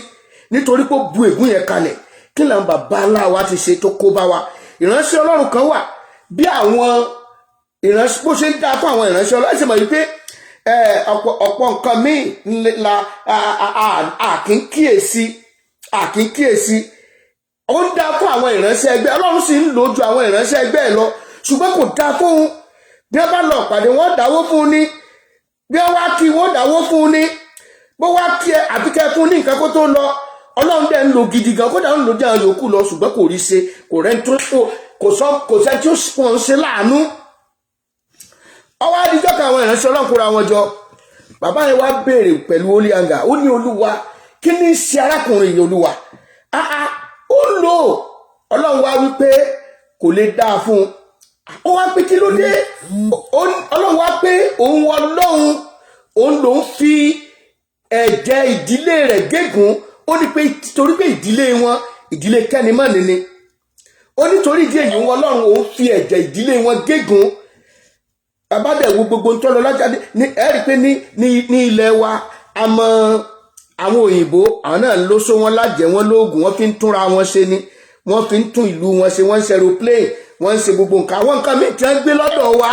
nítorí pé ó bu ègún yẹn kalẹ̀. Kí làwọn bàbá ńlá wa ti ṣe tó kó bá wa? Ìránṣẹ́ Ọlọ́run kan wà, bí àwọn ìránṣẹ́ bó ṣe ń dá fún àwọn ìránṣẹ́ Ọlọ́run, ṣe mọ̀ wípé ọ̀pọ̀ nǹkan míì la àkínkíyèsí. Ó ń dá fún àwọn ìránṣẹ́ ẹgbẹ́, Ọlọ́run sì ń lò ju àwọn ìránṣẹ́ ẹgbẹ́ ẹ̀ lọ, ṣùgbọ́n kò dá fún un. Bí wọ́n bá lọ pàdé wọ́n dáwó fún un ní, bí wọ́n wá kí wọ́n dáwó fún un ní, bó wá kí ẹ àbíkẹ́ fún ní nǹkan kó tó lọ. Ọlọ́run dẹ̀ ń lò gidi gan, kódà ń lò jẹ́ àwọn yòókù lọ, ṣùgbọ́n kò rí ṣe, kò rẹ́ tó kò sẹ́ tí ó ń ṣe láàánú. Ọwọ́ adijọ́ kan àwọn ìránṣẹ́ Ọlọ́run kóra wọn jọ. Bàbá yẹn wá béèrè pẹ̀lú holy anger, ó ní Olúwa, kí ní ṣe arákùnrin yìí Olúwa? Ó lò Ọlọ́run wá wípé kò lè dáa fún un. Ó wá pé kí ló dé? Ọlọ́run wá pé òun lòun fi ẹ̀jẹ̀ ìdílé rẹ̀ gégùn. Ó ní pé torí pé ìdílé wọn ìdílé kẹ́nimọ́ni ni. ó nítorí ìdí èyí wọn Ọlọ́run òun fi ẹ̀jẹ̀ ìdílé wọn gégùn. Abádẹ̀wò gbogbo ń tọ́lọ lájáde ní ẹ̀rí pé ní ilẹ̀ wa àmọ́ àwọn òyìnbó àwọn náà ló sọ wọn lájẹ wọn lóògùn wọn fi ń túnra wọn ṣe ni wọn fi ń tún ìlú wọn ṣe wọn ń ṣe aeroplane wọn ń ṣe gbogbo nǹkan àwọn nǹkan míì tí wọn ń gbé lọ́dọ̀ wa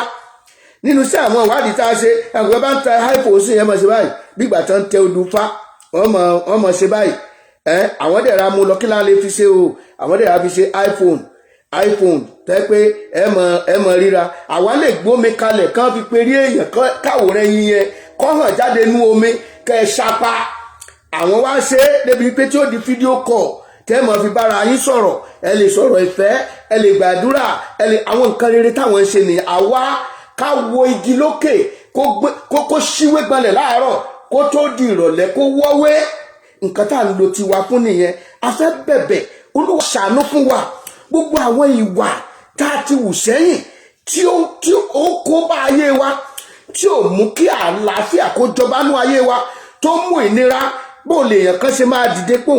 nínú sí àwọn ìwádìí tá a ṣe àwọn bá ń tẹ iPhone sí yẹn mọ̀ ṣe báyìí bí ìgbà tó ń tẹ odùfá wọ́n mọ̀ ṣe báyìí àwọn dẹ̀ ra mú lọ kí láwọn lè fi ṣe o àwọn dẹ̀ ra fi ṣe iPhone tẹ́ pé ẹ mọ̀ ríra àwa lè gbómi kalẹ̀ kán fi perí èèyàn káwòrán yín yẹn kọ́ hàn jáde nú omi kẹ́ ẹ ṣapa àwọn wá ṣe é débi pé tí ó di fídíò kọ̀ tẹ́ mọ̀ fi bára yín sọ̀rọ̀ ẹ lè sọ̀rọ̀ ìfẹ́ ẹ lè gbàdúrà àwọn nǹkan rere táwọn ń ṣe nìyẹn àwa ká wo igi lókè kó ṣíwé gbanlẹ̀ láàárọ̀ kó tó di ìrọ̀lẹ́ kó wọ́wé nǹkan tá à ń lo tiwa fún nìyẹn a fẹ́ bẹ̀bẹ̀ Olúwa ṣàánú fún wa gbogbo àwọn ìwà tá a ti wù sẹ́yìn tí ó kó bá ayé wa tí ò mú kí àlàáfíà kó jọba nú ayé wa tó mú ìnira bó lè yàn kán ṣe máa dìde pé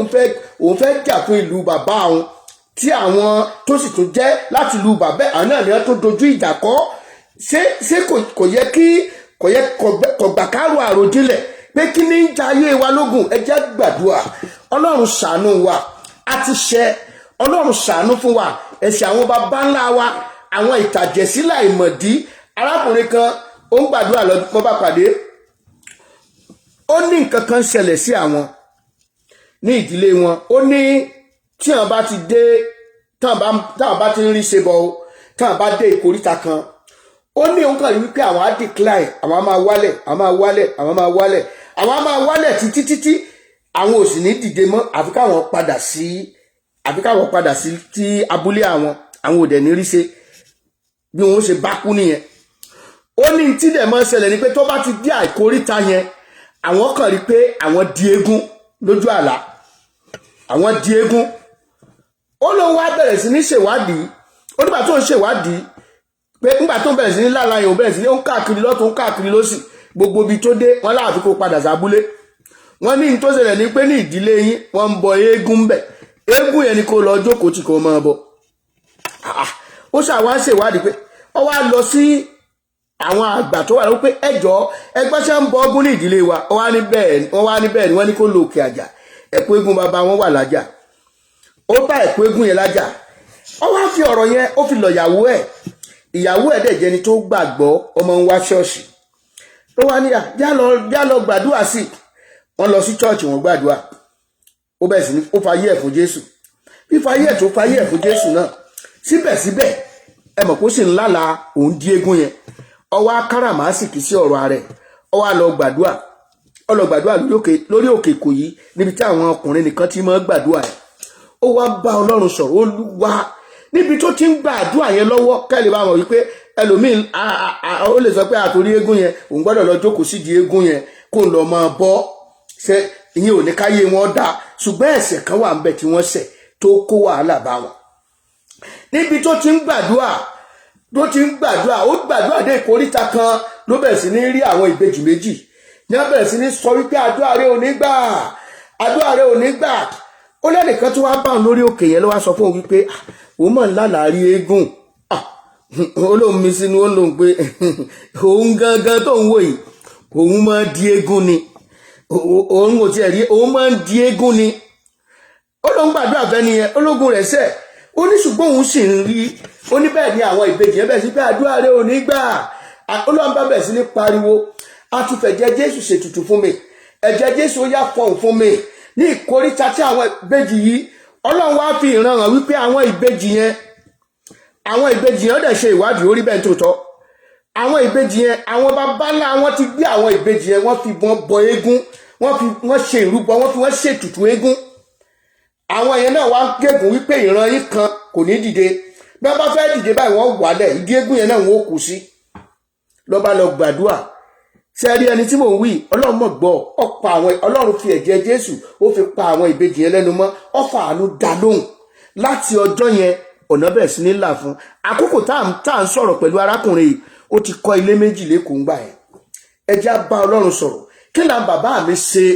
òun fẹ́ jà fún ìlú bàbá òun tí àwọn tó sì tún jẹ́ láti ìlú bàbá àwọn náà ni wọ́n tó dojú ìjà kọ́ ṣé kò yẹ kọ̀gbà kárò àròjinlẹ̀ pé kí ní ń ja ayé wa lógun ẹ jẹ́ gbàdúrà Ọlọ́run ṣàánú wa a ti ṣẹ̀ Ọlọ́run ṣàánú fún wa ẹ̀ṣẹ̀ àwọn baba ńlá wa àwọn ìtàjẹ̀sílà ìmọ̀dí arákùnrin kan ó ń gbàdúrà lọ mọ́ bá pàdé ó ní nǹkan kan ṣẹlẹ̀ sí àwọn ní ìdílé wọn ó ní tí àwọn bá ti dé táwọn bá ti ń rí ṣe bọ̀ táwọn bá dé ìkóríta kan ó ní òun kàn rí wípé àwọn á decline àwọn á máa wálẹ̀ àwọn á máa wálẹ̀ títí àwọn ò sì ní dìde mọ́ àfi káwọn padà sí tí abúlé àwọn ò dẹ̀ ní rí ṣe bí wọ́n ṣe bá kú nìyẹn ó ní tí dẹ̀ máa ṣẹlẹ̀ ni pé tó bá ti dé àìkóríta yẹn àwọn kàn rí pé àwọn di eégún lójú àlá àwọn di eégún ó lóun wá bẹ̀rẹ̀ sí ní ṣèwádìí ó nígbà tó ń ṣèwádìí pé nígbà tó ń bẹ̀rẹ̀ sí ní lálàyé òun bẹ̀rẹ̀ sí ní ó ń káàkiri lọ́tún ń káàkiri lósì gbogbo ibi tó dé wọ́n láàfi kó padà sábúlé wọ́n ní tó ṣẹlẹ̀ ní pé ní ìdílé yín wọ́n ń bọ eégún ń bẹ̀ eégún yẹn ni kó lọ jókòó tí kò máa bọ ó ṣàwọn ṣèwádìí pé ó wá lọ sí àwọn àgbà tó wà lọ pé ẹjọ́ ẹgbẹ́ ṣe ń bọ ọgún ní ìdílé wa wọ́n wá ní bẹ́ẹ̀ ni wọ́n ní kó lo òkè àjà ẹ̀kú eégún bàbá wọn wà lájà ó bá ẹ̀kú eégún yẹn lájà ó wá fi ọ̀rọ̀ yẹn ó fi lọ ìyàwó ẹ̀ dẹ̀ jẹni tó gbàgbọ́ ọmọ ń wá ṣọ́ọ̀ṣì tó wá níyà já lọ gbàdúrà sí wọ́n lọ sí ṣọ́ọ̀ṣì wọ́n gbàdúrà ó bẹ̀rẹ̀ sí ní ó fayé ẹ̀ fún Jésù fífayé ẹ̀ tó fayé ẹ̀ fún Jésù náà síbẹ̀síbẹ̀ ẹ mọ̀ kó sì ń lálàá òun di eégún yẹn ó wá káràmásìkì sí ọ̀rọ̀ ààrẹ ó wá lọ gbàdúrà lórí òkè Ìkòyí níbi tí àwọn ọkùnrin nìkan ti máa gbàdúrà ẹ̀ ó wá bá Ọlọ́run sọ̀rọ̀ Olúwa níbi tó ti ń gbàdúrà yẹn lọ́wọ́ kẹ́lẹ̀ bá mọ̀ wípé ẹlòmíín ó lè sọ pé àtòrí eégún yẹn òun gbọ́dọ̀ lọ jókòó sí di eégún yẹn kó ń lọ máa bọ́ ṣe ìyẹn ò ní káyé wọn dá ṣùgbọ́n ẹ̀ṣẹ̀ kan wà ń bẹ tí wọ́n ṣẹ̀ tó kó wàhálà bá wọn níbi tó ti ń gbàdúrà ó gbàdúrà dé ìkóríta kan ló bẹ̀rẹ̀ sí ní rí àwọn ìbejì méjì ní wọ́n bẹ̀rẹ̀ sí ní sọ wípé àdúrà rẹ ò ní gbà ó lẹ́nìkan tó wá bá òun lórí òkè yẹn ló wá sọ fún òun wípé òun mọ̀ lálàárí eégún olóhùn mi sínú ó lóhùn pé òun gangan tó ń wò yìí òun máa di eégún ni òun ò tiẹ̀ rí òun máa ń di eégún ni ó lóun gbàdúrà fẹ́ nìyẹn ológun rẹ̀ sẹ̀ ó ní ṣùgbọ́n òun sì ń rí ó ní bẹ́ẹ̀ ni àwọn ìbejì yẹn bẹ̀rẹ̀ sí pé àdúrà rẹ ò ní gbà olóhùn bá bẹ̀rẹ̀ sí ní pariwo àtúfẹ̀jẹ̀ Jésù ṣètùtù fún mi ẹ̀jẹ̀ Jésù ó yá fọhùn fún mi ní ìkóríta tí àwọn ìbejì yìí Ọlọ́run wá fi ìran hàn wípé àwọn ìbejì yẹn dẹ̀ ṣe ìwádìí orí bẹ́ẹ̀ tó tọ́ àwọn ìbejì yẹn àwọn bàbá ńlá wọn ti gbé àwọn ìbejì yẹn wọ́n fi wọn bọ eégún wọ́n ṣe ìrúbọ wọ́n ṣe ètùtù eégún àwọn yẹn náà wá gégùn wípé ìran yìí kan kò ní dìde bí wọ́n bá fẹ́ dìde báyìí wọ́n wálẹ̀ ìdí eégún yẹn náà wọ́n kù sí lọ́ba lọ gbàdúrà ṣe rí ẹni tí mò ń wí Ọlọ́run mọ̀ gbọ́ ọ̀pọ̀ àwọn Ọlọ́run fi ẹ̀jẹ̀ Jésù ó fi pa àwọn ìbejì yẹn lẹ́nu mọ́ ọ̀fà àánú dá lóhùn láti ọjọ́ yẹn ọ̀nà bẹ̀rẹ̀ sí ní là fún àkókò tá à ń sọ̀rọ̀ pẹ̀lú arákùnrin yìí ó ti kọ́ ilé méjì lẹ́kọ̀ọ́ ń gbà ẹ̀ ẹjẹ́ á bá Ọlọ́run sọ̀rọ̀ kí làwọn bàbá mi ṣe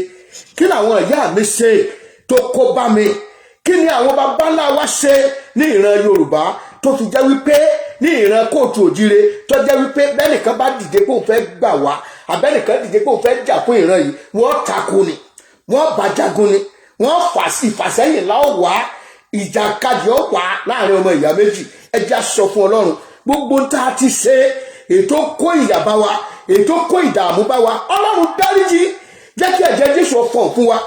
kí làwọn ìyá mi ṣe tó kó bá mi kí ni àwọn baba ńlá wa ṣe ní ìran Yorùbá tó fi jẹ́ wípé ní ìran kóòtù òjire tó jẹ́ wípé bẹ́nìkan bá dìde pé òun fẹ́ gbà wá àbẹ́nìkan dìde pé òun fẹ́ jà fún ìran yìí wọ́n takò ni wọ́n bàjágun ni wọ́n ìfàsẹ́yìn láò wá ìjàkadì ó wà láàrin ọmọ ìyá méjì. ẹ jẹ́ sọ fún Ọlọ́run gbogbo tá a ti ṣe ètò kó ìyà bá wa ètò kó ìdààmú bá wa Ọlọ́run dáríjì jẹ́ kí ẹ̀jẹ̀ Jésù fọ̀n fún wa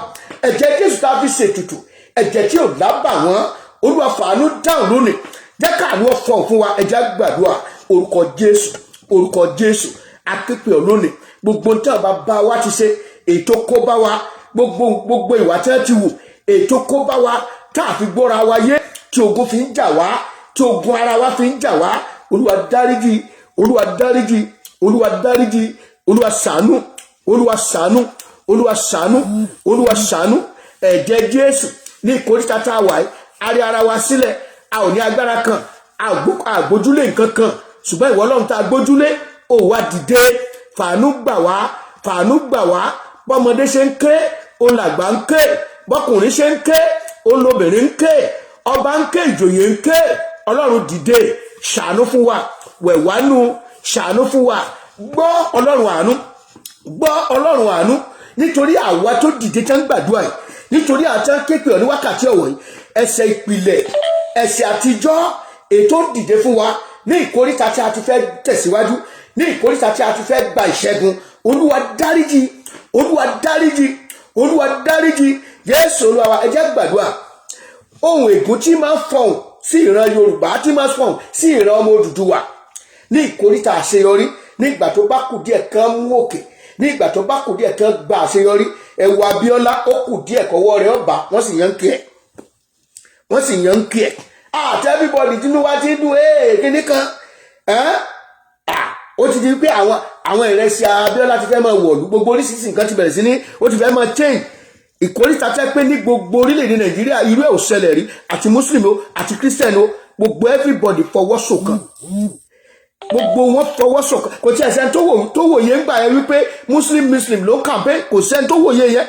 ẹ̀jẹ̀ Jésù tá a fi ṣètùtù ẹ̀jẹ̀ tí ò lábà wọ́n Olúwa fàánú dáhùn lónìí jẹ́ káàánú fọ̀n fún wa ẹ jẹ́ gbàdúrà orúkọ Jésù akéèpé lónìí gbogbo tí àwọn bàbá wa ti ṣe ètò kó bá wa gbogbo ìwà tí wọ́n ti wù ètò kó bá wa tá a fi gbọ́ra wa yé tí ogun fi ń jà wá tí ogun ara wa fi ń jà wá Olúwa dáríjì Olúwa dáríjì Olúwa dáríjì Olúwa ṣàánú Olúwa ṣàánú Olúwa ṣàánú Olúwa ṣàánú ẹ̀jẹ̀ Jésù ní ìkórìtà tá a wà yìí a rí ara wa sílẹ̀ a ò ní agbára kan àgbójúlé nǹkan kan ṣùgbọ́n ìwọ Ọlọ́run tá a gbójúlé ó wá dìde fàánú gbà wá bọ́mọdé ṣe ń ké òun làgbà ń ké bọ́kùnrin ṣe ń ké òun lóbìnrin ń ké ọba ń ké ìjòyè ń ké Ọlọ́run dìde ṣàánú fún wa wẹ̀wánú ṣàánú fún wa gbọ́ Ọlọ́run àánú nítorí àwa tó dìde tán gbàdúrà yìí nítorí àtàn képe ní wákàtí ọ̀wọ̀ yìí ẹ̀ṣẹ̀ ìpìlẹ̀ ẹ̀ṣẹ̀ àtijọ́ ètò dìde fún wa ní ìkóríta tí a ti fẹ́ tẹ̀síwájú ní ìkóríta tí a ti fẹ́ gba ìṣẹ́gun Olúwa dáríjì Olúwa dáríjì Olúwa dáríjì Jésù Olúwa wa ẹ jẹ́ gbàdúrà ohun ègún tí máa ń fọhùn sí ìran Yorùbá tí máa ń fọhùn sí ìran ọmọ Odùduwà ní ìkóríta àṣeyọrí nígbà tó bá kù díẹ̀ kan mú òkè nígbà tó bá kù díẹ̀ kan gba àṣeyọrí ẹ̀wọ̀ Abíọ́lá ó kù díẹ̀ kọ́wọ́ rẹ̀ ọba wọ́n sì yàn ń kí ẹ̀ àti everybody tínú wá ti dùn kíní kan ó ti di pé àwọn ìrẹsì Abíọ́lá ti fẹ́ máa wọ̀lú gbogbo oríṣiríṣi nǹkan ti bẹ̀rẹ̀ sí ní ó ti fẹ́ máa change ìkórìtà tẹ́ pé ní gbogbo orílẹ̀-èdè Nàìjíríà irú ẹ̀ ò ṣẹlẹ̀ rí àti Muslim o àti Christian o gbogbo everybody fọwọ́ ṣọ̀kan gbogbo wọn fọwọ́ ṣọ̀kan kò tí ẹ̀ sẹ́ni tó wòye ń gbà yẹn wípé Muslim ló campaign kò sẹ́ni tó wòye yẹn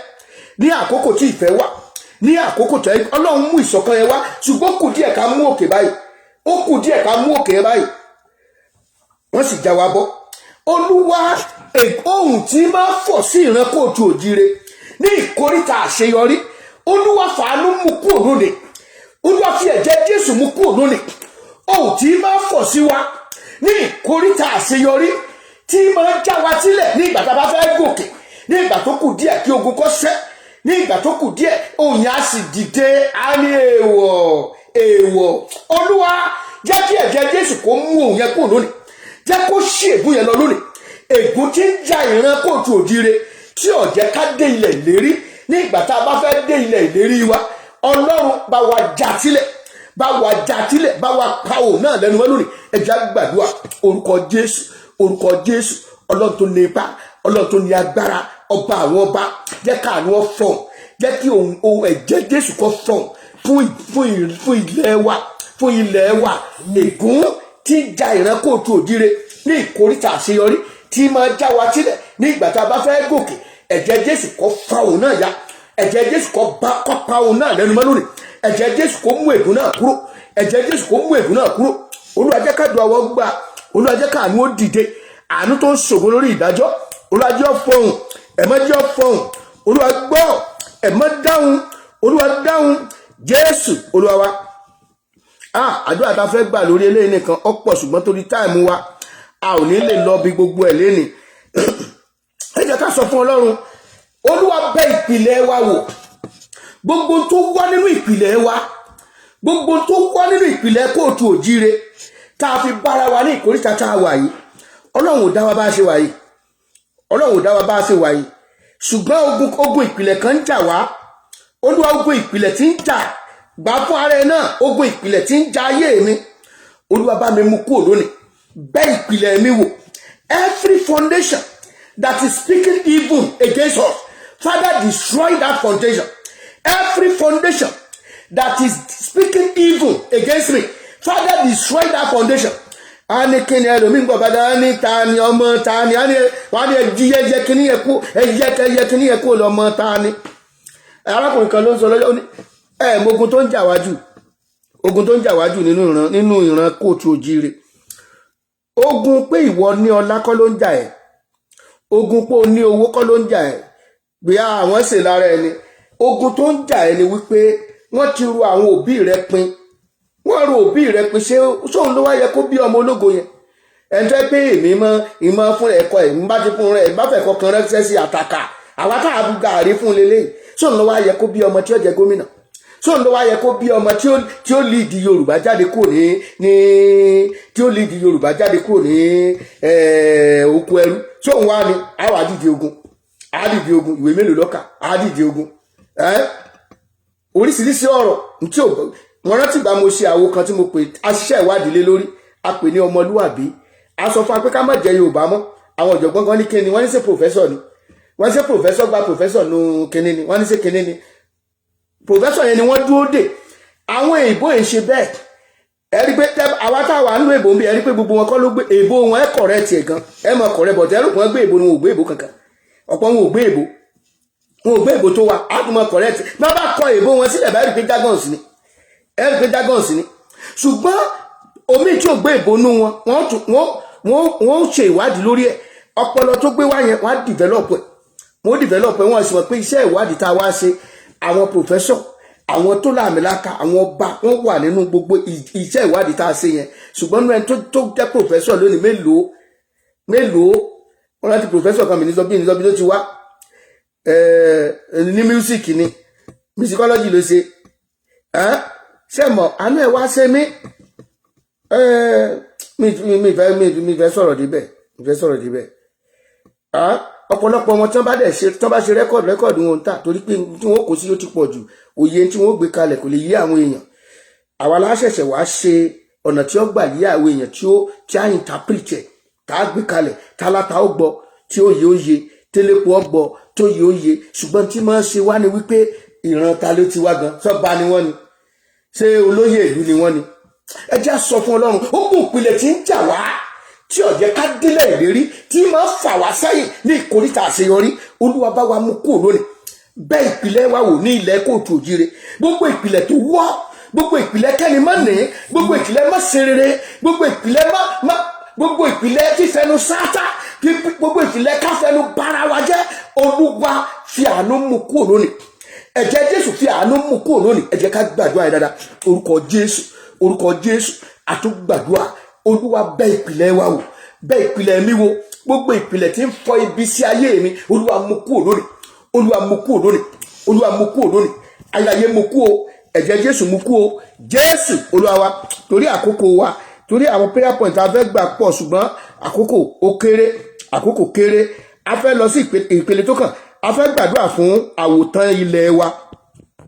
ní àkókò tí ìfẹ́ wà ní àkókò tó Ọlọ́run mú ìṣọ̀kan yẹn wá ṣùgbọ́n kù díẹ̀ ká mú òkè báyìí ó kù díẹ̀ ká mú òkè yẹn báyìí wọ́n sì já wa bọ́ Olúwa ohun tí máa fọ̀ sí ìran kóòtù òjire ní ìkóríta àṣeyọrí Olúwa fàánú mú kúrò lónìí Olúwa fi ẹ̀jẹ̀ Jésù mú kúrò lónìí ohun tí máa fọ̀ sí wa ní ìkóríta àṣeyọrí tí máa já wa sílẹ̀ ní ìgbà tá a bá fẹ́ gòkè ní ìgbà tó kù díẹ̀ kí ogun kó ṣẹ́ ní ìgbà tó kù díẹ̀ òun yẹn á sì dìde á ní èèwọ̀ Olúwa jẹ́ kí ẹ̀jẹ̀ Jésù kó mú òun yẹn kúrò lónìí jẹ́ kó ṣí ègún yẹn lọ lónìí ègún tí ń ja ìran kóòtù òjire tí ó jẹ́ ká dé ilẹ̀ ìlérí ní ìgbà tá a bá fẹ́ dé ilẹ̀ ìlérí wa Ọlọ́run bá wa já sílẹ̀ bá wa pa òun náà lẹ́nu mọ́ lónìí ẹ jẹ́ á gbàdúrà orúkọ Jésù Ọlọ́run tó ní ipá Ọlọ́run tó ní agbára ọba àwọn ọba jẹ́ káàánú ọ̀fọ̀n jẹ́ kí ohun ẹ̀jẹ̀ Jésù kó fọ̀n fún ilẹ̀ wa ègún tí ń ja ìran kóòtù òjire ní ìkóríta àṣeyọrí tí máa já wa sílẹ̀ ní ìgbà tá a bá fẹ́ gòkè ẹ̀jẹ̀ Jésù kó fa òun náà ya ẹ̀jẹ̀ Jésù kó pa òun náà lẹ́nu mọ́ lónìí ẹ̀jẹ̀ Jésù kó mú ègún náà kúrò ẹ̀jẹ̀ Jésù kó mú ègún náà kúrò Olúwa jẹ́ ká dùn àwọn gbà Olúwa jẹ́ káàánú ó dìde àánú tó ń ṣògo lórí ìdájọ́ Olúwa jẹ́ fọhùn ẹ̀mọ́ jẹ́ fọhùn Olúwa gbọ́ ẹ̀mọ́ dáhùn Olúwa dáhùn Jésù Olúwa wa àdúrà tá a fẹ́ gbà lórí eléyìí nìkan ọ̀pọ̀ ṣùgbọ́n torí táìmù wa a ò ní lè lọ bí gbogbo ẹ̀ lénìí ẹ jẹ́ ká sọ fún Ọlọ́run Olúwa bẹ̀ ìpìlẹ̀ wa wò gbogbo tó wà nínú ìpìlẹ̀ wa gbogbo tó wà nínú ìpìlẹ̀ kóòtù òjire tá a fi bára wa ní ìkóríta tá a wà yìí Ọlọ́run ò dá wa bá a ṣe wà yìí Ọlọ́run ò dá wa bá a ṣe wà yìí ṣùgbọ́n ogun ìpìlẹ̀ kan ń jà wá Olúwa ogun ìpìlẹ̀ tí ń jà gbà fún ara ẹ náà ogun ìpìlẹ̀ tí ń jà ayé mi Olúwa bá mi mú kúrò lónìí bẹ̀ ìpìlẹ̀ mi wò every foundation that is speaking evil against us Father destroy that foundation every foundation that is speaking evil against me Father destroy that foundation a ní kí ni ẹlòmíín gbọ́ bàdá ní ta ni ọmọ ta ni wọ́n á ní ẹjí ẹyẹ kíní yẹn kú lọ́mọ ta ni arákùnrin kan ló ń sọ lọ́jọ́ Ogun tó ń jà wájú, ogun tó ń jà wájú nínú ìran kóòtù òjíire. Ogun pé ìwọ ní ọlá kọ́ ló ń jà ẹ́, ogun pé o ní owó kọ́ ló ń jà ẹ́, bí àwọn ṣe lára ẹni. Ogun tó ń jà ẹ́ ni wípé wọ́n ti ru àwọn òbí rẹ pin, wọ́n ru òbí rẹ pin. Ṣé sóun ló wá yẹ kó bí ọmọ ológo yẹn? Ẹ̀ńtẹ́ pé èmi mọ ìmọ̀ fún ẹ̀kọ́ ẹ̀ ń bá ti fún rẹ̀ bá fẹ̀kọ́ kan rẹ́sẹ̀ sí àtàkà àwa tá a bu gàárì fún lélẹ́yìí. Sóun ló wá yẹ kó bí ọmọ tí ó jẹ gómìnà? Sóun ló wá yẹ kó bí ọmọ tí ó lead Yorùbá jáde kúrò ní tí ó lead Yorùbá jáde kúrò ní oko ẹrú? Sóun wá ní àwọn àdìdì ogun, àdìdì ogun, ìwé mélòó lọ́kà, àdìdì ogun. Oríṣiríṣi ọ̀rọ̀ tí ò mo rántí ìgbà mo ṣe àwo kan tí mo pè aṣiṣẹ́ ìwádìí lé lórí, a pè ní ọmọlúwàbí. A sọ fún wa pé ká má jẹ Yorùbá mọ́. Àwọn ọ̀jọ̀gbọ́n kan ní kíni, wọ́n ní ṣe pòfẹ́sọ̀ ni, wọ́n ní ṣe pòfẹ́sọ̀ gba pòfẹ́sọ̀ nu kíni ni, wọ́n ní ṣe kíni ni pòfẹ́sọ̀ yẹn ni wọ́n dúró dè. Àwọn èèbó yẹn ṣe bẹ́ẹ̀. Ẹ̀rí pé àwa táwa ń lo èèbó ń bí, ẹ̀rí pé gbogbo wọn kọ́ ló gbé èèbó wọn, ẹ̀ kọ̀rẹ́ tiẹ̀ gan, ẹ̀ mọ̀ kọ̀rẹ́ bọ̀ tẹ́rù kan gbé èèbó ni wọn ò gbé èèbó kankan. Ọ̀pọ̀ wọn ò gbé èèbó, wọn ò gbé èèbó tó wà, á tún mọ̀ kọ̀rẹ́ tiẹ̀. Bí wọ́n bá kọ èèbó wọn sílẹ̀ báyìí pé jágọ̀nsì ni, ẹ̀rí pé jágọ̀nsì ni. Ṣùgbọ́n omi tí ò gbé èèbó nú wọn, wọ́n ṣe ìwádìí lórí ẹ̀. Ọpọlọ tó gbé wá yẹn wọ́n á develop ẹ̀, wọ́n sì mọ̀ pé iṣẹ́ ìwádìí tá a wá ṣe, àwọn professor, àwọn tó láàmìlaka, àwọn ọba, wọ́n wà nínú gbogbo iṣẹ́ ìwádìí tá a ṣe yẹn. Ṣùgbọ́n nínú ẹni tó jẹ́ professor lónìí mélòó wọ́n rántí professor kan mi ní sọ́bí ló ti wá ní music ni, musicology ló ṣe. Ṣé mọ̀ àánú ẹ̀ wá ṣe mí? Mi fẹ́ sọ̀rọ̀ débẹ̀. Ọ̀pọ̀lọpọ̀ wọn tí wọ́n bá ṣe rẹ́kọ̀dù wọn ń tà, torí pé tí wọ́n kò sí yóò ti pọ̀ jù, òye tí wọ́n gbé kalẹ̀ kò lè yé àwọn èèyàn. Àwa láṣẹ̀ṣẹ̀ wá ṣe ọ̀nà tí ó gbà yé àwọn èèyàn tí a interpret ẹ̀, tá a gbé kalẹ̀, táláta ó gbọ́, tí ó yé, télépo ó gbọ́, tó yé. Ṣùgbọ́n tí máa ń ṣe wá ni wípé ìran ta ló ti wá gan, sọ́ba ni wọ́n ni, ṣé olóyè ìlú ni wọ́n ni? Ẹ jẹ́ sọ fún Ọlọ́run, ó kún ìpìlẹ̀ tí ń jà wá, tí ó jẹ́ ká délẹ̀ ìlérí, tí máa fà wá sẹ́yìn ní ìkórìtà àṣeyọrí. Olúwa bá wa mú kúrò lónìí. Bẹ́ẹ̀ ìpìlẹ̀ wa wò ní ilẹ̀ kóòtù òjíire. Gbogbo ìpìlẹ̀ tó wọ́, gbogbo ìpìlẹ̀ kẹ́ni má ní, gbogbo ìpìlẹ̀ má ṣe rere, gbogbo ìpìlẹ̀ fífẹnu sáátá, gbogbo ìpìlẹ̀ káfẹnu bára wa jẹ́. Olúwa fi àánú mú kúrò lónìí. Ẹ̀jẹ̀ Jésù fi àánú mú kúrò lónìí. Ẹ jẹ́ ká gbàdúrà yẹn dáadáa. Orúkọ Jésù àtúgbàdúrà. Olúwa bẹ́ ìpìlẹ̀ wa wò, bẹ́ ìpìlẹ̀ mi wò. Gbogbo ìpìlẹ̀ tí ń fọ́ ibi sí ayé mi, Olúwa mú kúrò lónìí. Olúwa mú kúrò lónìí. Olúwa mú kúrò lónìí. Ayé mú kúrò, ẹ̀jẹ̀ Jésù mú kúrò. Jésù Olúwa wa, torí àkókò wa, torí àwọn prayer point a fẹ́ gbà pọ̀, ṣùgbọ́n àkókò kéré. A fẹ́ lọ sí ìpele tó kàn. A fẹ́ gbàdúrà fún àwòtán ilẹ̀ wa,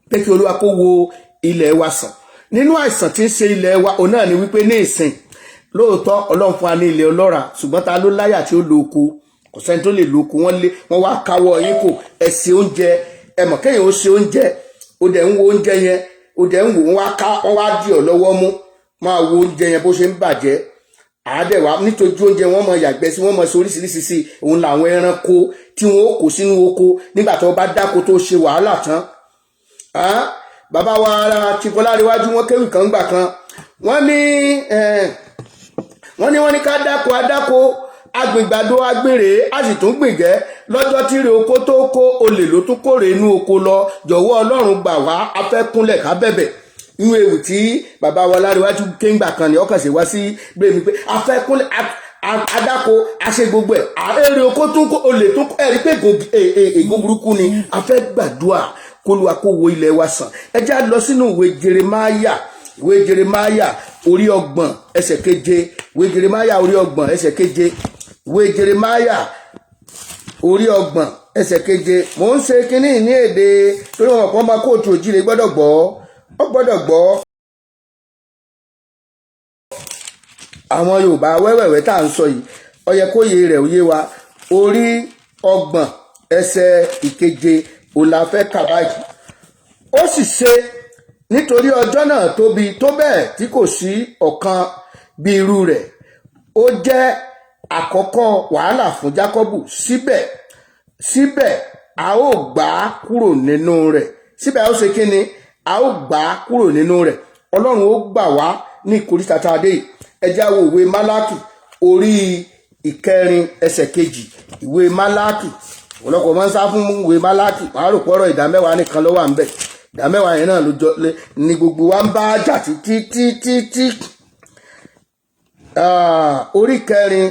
pé kí Olúwa kó wo ilẹ̀ wa sàn. Nínú àìsàn tí ń ṣe ilẹ̀ wa, òun náà ni wípé ní ìsìn lóòótọ́ Ọlọ́run fún wa ní ilẹ̀ ọlọ́ràá, ṣùgbọ́n ta ló láyà tí ó lo oko? Kò sẹ́ni tó lè lo oko. Wọ́n wá káwọ́ yín kò, ẹ ṣe oúnjẹ, ẹ mọ̀ kéèyàn ó ṣe oúnjẹ, ó dẹ̀ ń wo oúnjẹ yẹn, ó dẹ̀ ń wò, wọ́n wá dì ọ́ lọ́wọ́ mú, máa wo oúnjẹ yẹn bó ṣe ń bàjẹ́. Àádẹ́wà nítorí oúnjẹ wọn mọ yàgbẹ́ sí, wọ́n mọ sí oríṣiríṣi sí. Òun làwọn ẹranko tí wọ́n ó kó sínú oko nígbà tó bá dáko tó ṣe wàhálà tán. Bàbá wa ara ti Fọláríwájú, wọ́n kéwì kan gbà kan, wọ́n ní ká adáko agbègbàdo agbèrè, a sì tún gbìngẹ́ lọ́jọ́ tí rè oko tó kó, olè ló tún kórè inú oko lọ. Jọ̀wọ́ Ọlọ́run gbà wá, a fẹ́ kúnlẹ̀ ká bẹ̀bẹ̀. Inú ewu tí bàbá wa Láríwájú kéńgbà kan ni ọkàn ṣe wá sí gbé mi pé a fẹ́ kúnlẹ̀ adáko, a ṣe gbogbo ẹ̀, èrè oko tún kó, olè tún kó, ẹ̀rí pé ègún burúkú ni. A fẹ́ gbàdúrà k'Olúwa kó wo ilẹ̀ wa sàn. Ẹ já lọ sínú ìwé Jeremáyà orí 30 ẹsẹ̀ 7. Ìwé Jeremáyà orí 30 ẹsẹ̀ 7. Ìwé Jeremáyà orí 30 ẹsẹ̀ 7. Mò ń ṣe kínní ní èdè torí wọn kàn máa kóòtù òjíire gbọ́dọ̀ gbọ́. Àwọn Yorùbá wẹ́wẹ̀wẹ́ tá à ń sọ yìí, ó yẹ kó yé rẹ̀ òye wa. Orí 30 ẹsẹ̀ 7 òun la fẹ́ kà báyìí. Ó sì ṣe nítorí ọjọ́ náà tóbi tó bẹ́ẹ̀ tí kò sí ọ̀kan bí irú rẹ̀. Ó jẹ́ àkọ́kọ́ wàhálà fún Jákọ́bù. Síbẹ̀ a ó gbà á kúrò nínú rẹ̀. Síbẹ̀ ó ṣe kí ni? a ó gbà á kúrò nínú rẹ̀. Ọlọ́run ó gbà wá ní ìkóríta tá a dé yìí. Ẹ jẹ́ á wo ìwé Málákì orí ìkẹrin ẹsẹ̀ kejì. Ìwé Málákì, ọ̀pọ̀lọpọ̀ máa ń sá fún ìwé Málákì, wọ́n á rò pọ̀rọ̀ ìdámẹ́wàá nìkan ló wà ńbẹ̀. Ìdámẹ́wàá yẹn náà ló jọ ní gbogbo wa ń bá jà títí. Orí kẹrin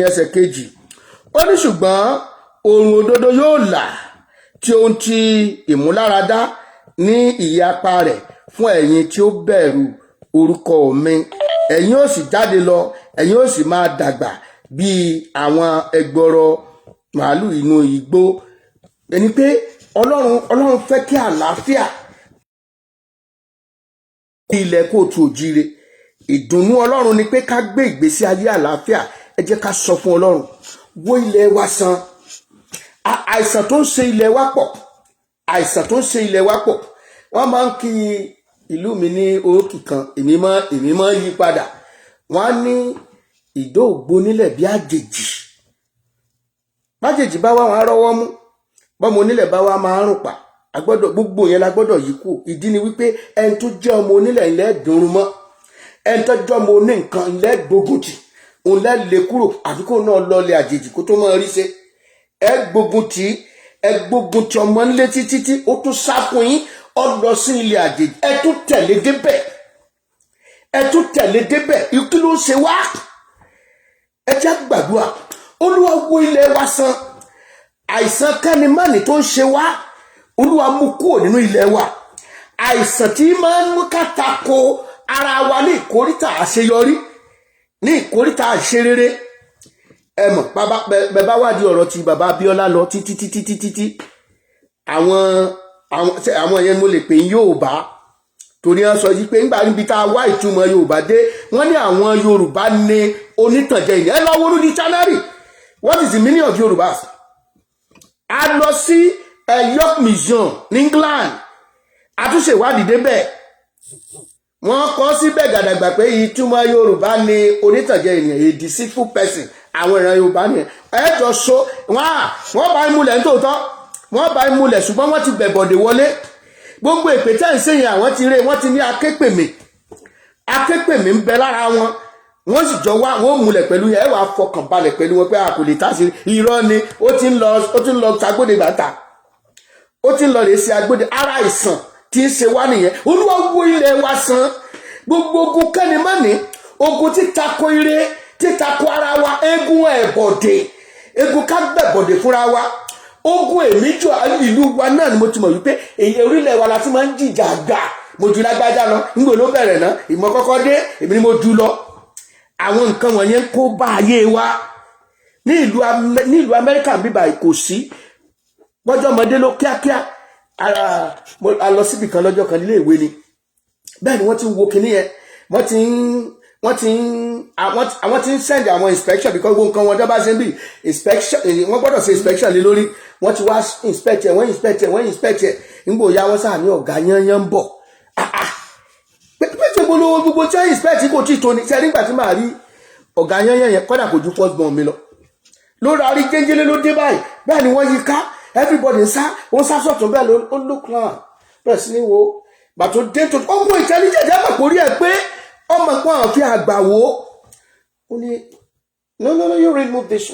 ẹsẹ̀ kejì. Ó ní ṣùgbọ́n oòrùn òdodo yóò là tí ohun ti ìmúláradá ní ìyapa rẹ̀ fún ẹ̀yin tí ó bẹ̀rù orúkọ mi. Ẹ̀yin ó sì jáde lọ, ẹ̀yin ó sì máa dàgbà bí àwọn ẹgbọrọ màálù inú igbó. Ẹni pé Ọlọ́run fẹ́ kí àlàáfíà ilẹ̀ kóòtù òjíire. Ìdùnnú Ọlọ́run ni pé ká gbé ìgbésí ayé àlàáfíà. Ẹ jẹ́ ká sọ fún Ọlọ́run, wo ilẹ̀ wa sàn. Àìsàn tó ń ṣe ilẹ̀ wa pọ̀, àìsàn tó ń ṣe ilẹ̀ wa pọ̀. Wọ́n máa ń kí ìlú mi ní orókì kan, èmi máa yí padà. Wọ́n á ní ìdó ògbó nílẹ̀ bí àjèjì. Májèjì bá wá wọn á rọ́wọ́ mú, bọ́mọ onílẹ̀ bá wá máa rùn pa. Gbogbo yẹn la gbọ́dọ̀ yí kú. Ìdí ni wípé ẹni tó jẹ́ ọmọ onílẹ̀ ilẹ̀ dùnrún mọ́, ẹni tó jẹ́ ọmọ oní nǹkan ilẹ̀ gbógun tì, òun lẹ́ lè kúrò àfi kó náà lọlẹ̀ àjèjì kó tó máa rí ṣe. Ẹ gbógun tì ọmọ nílé títí ó tún sá fún yín, ó lọ sí ilẹ̀ àjèjì. Ẹ tún tẹ̀lé débẹ̀. Kí ló ń ṣe wá? Ẹ jẹ́ gbàdúrà. Olúwa wo ilẹ̀ wa sàn. Àìsàn kẹ́nimánì tó ń ṣe wá, Olúwa mú kúrò nínú ilẹ̀ wa. Àìsàn tí máa ń mú ká tako ara wa ní ìkóríta àṣeyọrí, ní ìkóríta àṣerere. Ẹ mọ̀, bàbá wádìí ọ̀rọ̀ ti bàbá Abíọ́lá lọ títí. Àwọn yẹn mo lè pè ní Yorùbá, torí wọ́n sọ yí pé nígbà níbi tá a wá ìtumọ̀ Yorùbá dé, wọ́n ní àwọn Yorùbá ní onítànjẹ ìyẹn. Ẹ lọ wo ní dictionary, what is the meaning of Yorùbá? A lọ sí York Museum ní England, àtúnṣe ìwádìí débẹ̀. Wọ́n kọ síbẹ̀ gàdàgbà pé ìtumọ̀ Yorùbá ní onítànjẹ ènìyàn, a deceitful person. Àwọn ìran Yorùbá nìyẹn. Ẹjọ́ so wọ́n bá ìmúlẹ̀ nítòótọ́, wọ́n bá ìmúlẹ̀, ṣùgbọ́n wọ́n ti bẹ̀bọ̀dé wọlé. Gbogbo èpè tẹ́ ń sèyìn àwọn ti ré, wọ́n ti ní aképèmí ń bẹ lára wọn. Wọ́n sì jọ wá, wọ́n múlẹ̀ pẹ̀lú yẹn. Ẹ wàá fọkàn balẹ̀ pẹ̀lú wọn pé a kò lè tásí irọ́ ni. Ó ti ń lọ sagbóde bàtà, ó ti ń lọ rèé sí agbóde. Ara ìsàn tí ń ṣe wá nìyẹn. Olúwa wo ilẹ̀ wa sàn. Gbogbo ogun kẹ́nimánì, ogun títako ire, títako ara wa, egun ẹ̀bọ̀dè, egun ká gbẹ̀bọ̀dè fúnra wa. Ogun èmíjọ ìlú wa náà ni mo ti mọ̀ wípé èyí orílẹ̀ wa la ti máa ń jìjà gbà. Mo ju lágbájá lọ, nígbò ló bẹ̀rẹ̀ náà, ìmọ̀ kọ́kọ́ dé, èmi ni mo ju lọ. Àwọn nǹkan wọ̀nyẹn kó bá ayé wa. Ní ìlú Amẹ́ríkà bíbá kò sí gbọ́jọ́ ọmọdé ló kíákíá. A lọ síbì kan lọ́jọ́ kan nílé ìwé ni. Bẹ́ẹ̀ ni wọ́n ti ń wo kinní yẹn. Àwọn ti ń send àwọn inspection, because gbogbo nǹkan wọn tó bá ṣe ń bí inspection, wọ́n gbọ́dọ̀ ṣe inspection lé lórí. Wọ́n ti wá inspect ẹ̀, wọ́n inspect ẹ̀. Nígbò ya wọ́n sáà ní ọ̀gá yányán ń bọ̀. Pẹ́sẹ̀ gbogbo tí wọ́n inspect kò tí tó ní. Ṣé nígbà tí màá rí ọ̀gá yányán yẹn, kọ́dà kò ju first born mi lọ. Lórí arí gẹ́gẹ́lé ló dé báyìí. Bẹ́ẹ̀ ni wọ́n yí ká. Everybody wọ́n sá sọ̀tún bẹ́ẹ̀ ló look round. Bẹ́ẹ̀ sí ni wo. Bàtò dé tó ọmọ intelligent ẹ̀ mọ̀ kórí ẹ̀ pé ọmọ kan àfi àgbà wo. Ó ní no, you remove this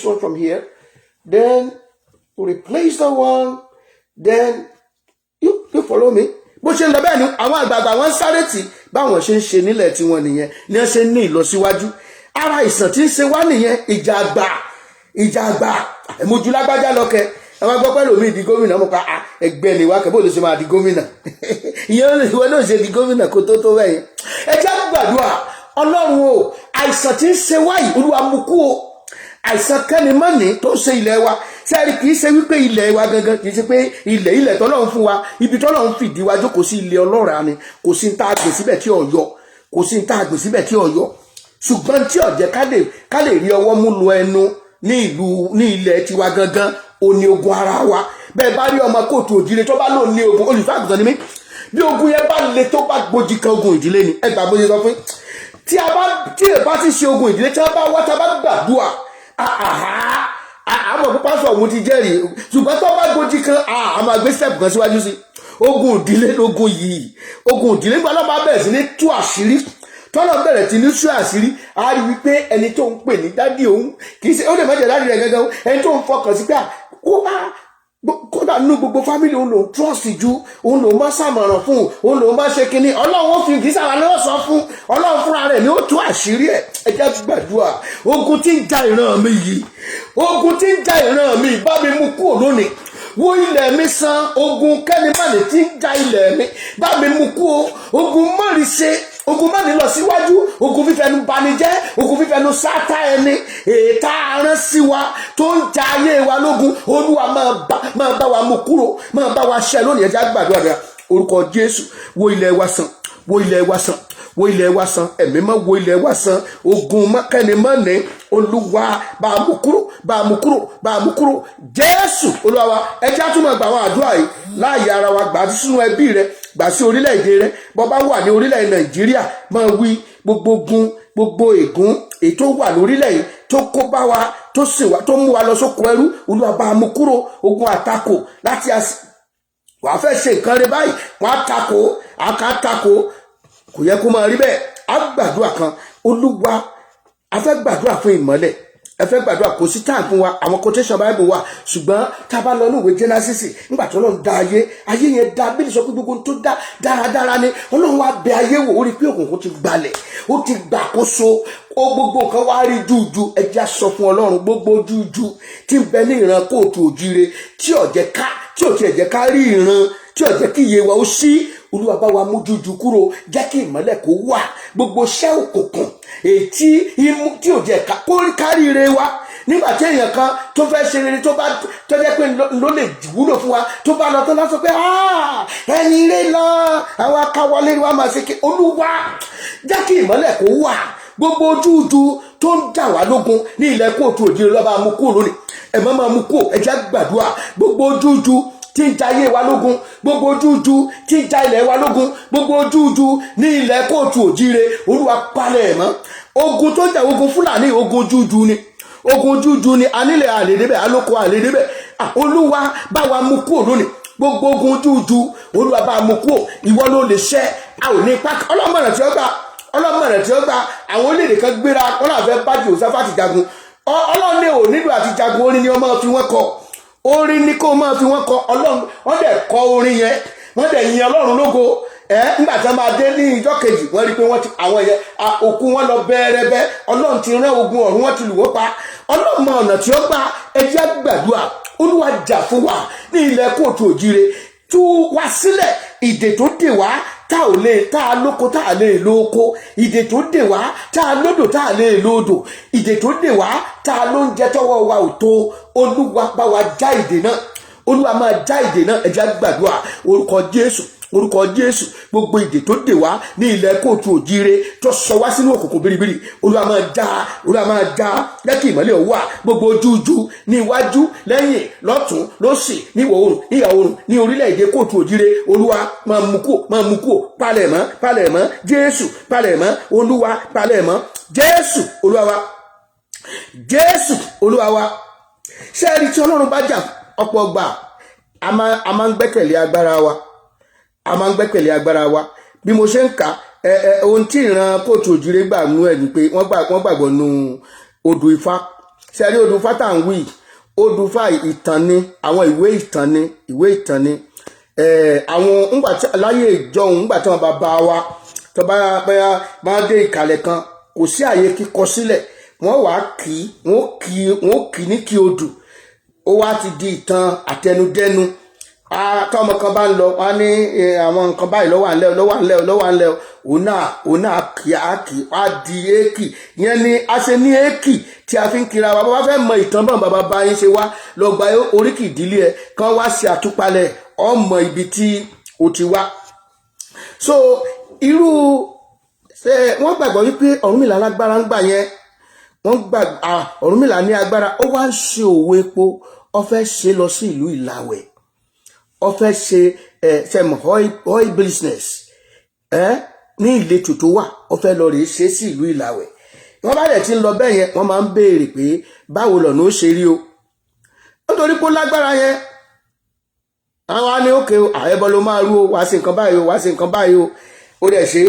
one from here, then you replace the one, then you follow me. Bó ṣe ń lọ bẹ́ẹ̀ ni àwọn àgbààgbà wọn sáré tì báwọn ṣe ń ṣe nílẹ̀ tí wọ́n nìyẹn ní ẹ ṣe ní ìlọsíwájú. Ara ìsàn tí ń ṣe wá nìyẹn, ìjà àgbà ẹ̀mójú lágbájá lọ́kẹ́. Àwọn gbọ́ pẹ́lú mi di gómìnà, mo pa ẹgbẹ́ ni wá kẹ́bọ́ ló ṣe máa di gómìnà. Ìyẹn ìwé náà ṣe di gómìnà kó tó bẹ́yẹn. Ẹ jẹ́ gbàdúrà. Ọlọ́run o, àìsàn tí ń ṣe wá yìí, Olúwa mú kú o. Àìsàn kẹ́nimánì tó ń ṣe ilẹ̀ wa. Sẹ́ẹ̀rì kì í ṣe wípé ilẹ̀ wa gangan, kì í ṣe pé ilẹ̀ tọ́lọ́run fún wa, ibi tọ́lọ́run fìdí wa jókòó sí ilẹ̀ ọlọ́ràá ni. Kò sí ní tá a gbè síbẹ̀ tí ọ̀yọ́, ṣùgbọ́n tí ọ̀jẹ́ ká lè rí ọwọ́ mú lu ẹnu ní ilẹ̀ tiwa gangan, ó ní ogun ara wa. Bẹ́ẹ̀ bá rí ọmọ kóòtù òjìlé tó bá lò ní ogun, olùfẹ́ àgùntàn ni mí. Bí ogun yẹn bá le tó bá gbòjì kan ogun ìdílé ni. Ẹ gbà bó ṣe sọ fún. Tí ẹ bá ti ṣe ogun ìdílé, tí wọ́n bá wá, tí a bá gbàdúrà, àmọ́ pé pásọ̀ mo ti jẹ́rìí ṣùgbọ́n tó bá gbòdì kan a máa gbé step kan síwájú sí ogun ìdílé lógun yìí ogun ìdílé nígbà náà bá bẹ̀rẹ̀ sí ní tú àṣírí tọ́lọ̀ bẹ̀rẹ̀ tí ní tú àṣírí a rí wípé ẹni tó ń pè ní dádì òun kì í ṣe ó lè má jẹ́ dádì rẹ̀ gẹ́gẹ́ ẹni tó ń fọkàn sí pé kódà nínú gbogbo fámìlì òun lòun trọ́ọ̀sì ju òun lòun bá ṣàmọ̀ràn fún òun lòun bá ṣe kinní ọlọ́run ó fi kì í sára lọ́wọ́ sọ fún ọlọ́run fúnra rẹ̀ ni ó tú àṣírí ẹ̀ ẹ jẹ́ gbàdúrà ogun tí ń ja ìran mi yìí ogun tí ń ja ìran mi bá mi mú kúrò lónìí wo ilẹ̀ mi san ogun kẹ́nìmọ́nì tí ń ja ilẹ̀ mi bá mi mú kúrò ogun mọ́rin ṣe ogun má ní lọ síwájú ogun fífẹnu banijẹ́ ogun fífẹnu sátá ẹni ètà arán sí wa tó ń ja ayé wa lógun olúwa máa bá wa mú kúrò máa bá wa ṣẹ lónìí ẹjẹ àgbàdo àdúrà orúkọ jésù wo ilẹ̀ wa sàn wo ilẹ̀ wa sàn wo ilẹ̀ wa sàn ẹ̀mí mọ́ wo ilẹ̀ wa sàn ogun mọ́kẹ́nimọ́ni olúwa bá a mú kúrò bá a mú kúrò bá a mú kúrò jésù olúwa wa ẹjẹ àtúmọ̀ gbà àwọn àdúrà yìí láàyè ara wa gbà sínú ẹbí rẹ gbà sí orílẹ̀-èdè rẹ bọ́ bá wà ní orílẹ̀-èdè nàìjíríà máa wí gbogbo ogun gbogbo ègún ètò wà lórílẹ̀ yìí tó kó bá wa tó sìn wá tó mú wa lọ sóko ẹrú olúwa bá a mú kúrò ogun àtakò láti wàá fẹ́ ṣe nǹkan rẹ báyìí wọ́n á takò àkàtakò kò yẹ kó máa rí bẹ́ẹ̀ á gbàdúrà kan olúwa a fẹ́ gbàdúrà fún ìmọ́lẹ̀ ẹ fẹ́ gbàdúrà kò sí táà fún wa àwọn quotation bible wa ṣùgbọ́n tá a bá lọ ní ìwé genesis nígbà tó Ọlọ́run dá ayé yẹn dá bí sọ pé gbogbo tó dá dáradára ni Ọlọ́run wá bẹ ayé wò ó rí pé òkùnkùn ti gbalẹ̀ ó ti gbàkóso ó gbogbo nǹkan wá rí jújú ẹjẹ́ sọ fún Ọlọ́run gbogbo jújú tí ń bẹ ní ìran kóòtù òjire tí ò tiẹ̀ jẹ́ ká rí ìran tí ò jẹ́ kí iye wa ó ṣí olúwa bá wa mú jújú kúrò jẹ́ kí ìmọ́lẹ̀ kó wà gbogbo iṣẹ́ òkùnkùn ètí imú tí ò jẹ́ káríire wa nígbà tí èèyàn kan tó fẹ́ ṣe rere tó jẹ́ pé ló lè wúlò fún wa tó bá lọ tó lásán pé ẹni ire lọ àwọn akáwọlé wa máa ṣe kí olúwa jẹ́ kí ìmọ́lẹ̀ kó wà gbogbo jújú tó ń dà wá lógun ní ilẹ̀ kóòtù òjìrì lọ́ba mú kúrò lónìí ẹ̀mọ́ máa mú kúrò ẹ jẹ́ gbàdúrà gbogbo jújú tí ń ja ayé wa lógun gbogbo jújú tí ń ja ilẹ̀ wa lógun gbogbo jújú ní ilẹ̀ kóòtù òjìrè olúwa palẹ̀ mọ́ ogun tó jà ogun fúlàní ogun jújú ni ogun jújú ni anílẹ̀ àlédébẹ̀ alóko àlédébẹ̀ olúwa bá wa mú kúrò lónìí gbogbo ogun jújú olúwa bá mú kúrò ìwọ ló lè ṣẹ́ a ò ní pákí ọlọ́mọ̀ràn tí ó gbà àwọn orílẹ̀-èdè kan gbéra wọn náà fẹ́ bá Jèhóṣáfátì jagun ọlọ́ọ̀ni ò nílò àti jagun orin ni wọ́n máa fi wọ́n kọ orin ni kó máa fi wọ́n kọ ọlọ́run wọ́n dẹ̀ kọ orin yẹn wọ́n dẹ̀ yin ọlọ́run lógo nígbà tí wọ́n máa dé ní ìjọ kejì wọ́n rí i pé wọ́n ti àwọn yẹn òkú wọn lọ bẹ́ẹ̀rẹ́bẹ́ ọlọ́run ti rán ogun ọ̀run wọ́n ti lù wọ́n pa ọlọ́run mọ ọ̀nà tí ó gbà ẹjẹ́ gbàdúrà olúwa jà fún wa ní ilẹ̀ kóòtù òjire tú wa sílẹ̀ ìdè tó dè wá tá a lóko tá a lè lóko ìdè tó dè wá tá a lódò tá a lè lódò ìdè tó dè wá tá a lóúnjẹ tọwọ́ wa ò tó olúwa bá wa já ìdè náà olúwa máa já ìdè náà ẹ jẹ́ gbàdúrà orúkọ jésù gbogbo ìdè tó dè wá ní ilẹ̀ kóòtù òjire tó sọ wá sínú òkùnkùn biribiri olúwa máa já jẹ́ kí ìmọ́lẹ̀ wà gbogbo jújú ní iwájú lẹ́yìn lọ́tún lósì ní ìwọ̀ oòrùn ní ìyà oòrùn ní orílẹ̀-èdè kóòtù òjire olúwa máa mú kúò palẹ̀mọ́ jésù palẹ̀mọ́ olúwa palẹ̀mọ́ jésù olúwa wa ṣé ẹni tí ọlọ́run bá jà ọ̀pọ̀ gbà a máa ń gbẹ́kẹ̀lé agbára wa a máa ń gbẹ́kẹ̀lé agbára wa bí mo ṣe ń kà ohun tí ìran kóòtù òjìrè gbà nú ẹ̀ ni pé wọ́n gbàgbọ́ nú odù ifá ṣẹ́rí odù ifá tá à ń wí odù ifá ìtàn ni àwọn ìwé ìtàn ni àwọn ńgbà tí láyé ìjọhún ńgbà tí wọ́n bá bá wa tó bá máa dé ìkàlẹ̀ kan kò sí àyè kíkọ sílẹ̀ wọ́n wàá wọ́n kì ní kí odù ó wá ti di ìtàn àtẹnudẹ́nu tọ́mọ kan bá ń lọ wá ní àwọn nǹkan báyìí lọ́wọ́ àńlẹ́ òun náà kì á di éèkì yẹn ni a ṣe ní éèkì tí a fi ń kira wa bá fẹ́ mọ ìtàn bọ́n bàbá bá yín ṣe wá lọ gba oríkì ìdílé ẹ̀ kan wá ṣe àtúpalẹ̀ ọmọ ibi tí o ti wá. So irú wọ́n gbàgbọ́ wípé Ọ̀rúnmìlà lágbára ń gbà yẹn wọ́n gbàgbọ́ Ọ̀rúnmìlà ní agbára ó wá ń ṣe òwò epo ó fẹ́ ṣe lọ sí ìlú Ìlàwẹ̀ ó fẹ́ ṣe oil business ní ìletò tó wà ó fẹ́ lọ rèé ṣe sí ìlú Ìlàwẹ̀ wọ́n bá dẹ̀ ti ń lọ bẹ́ẹ̀ yẹn wọ́n máa ń béèrè pé báwo lọ̀nà ó ṣe rí o nítorí pé ó lágbára yẹn àwọn á ní òkè àyẹ̀bọ ló máa rú o wá sí nǹkan báyìí o wá sí nǹkan báyìí o ó dẹ̀ ṣe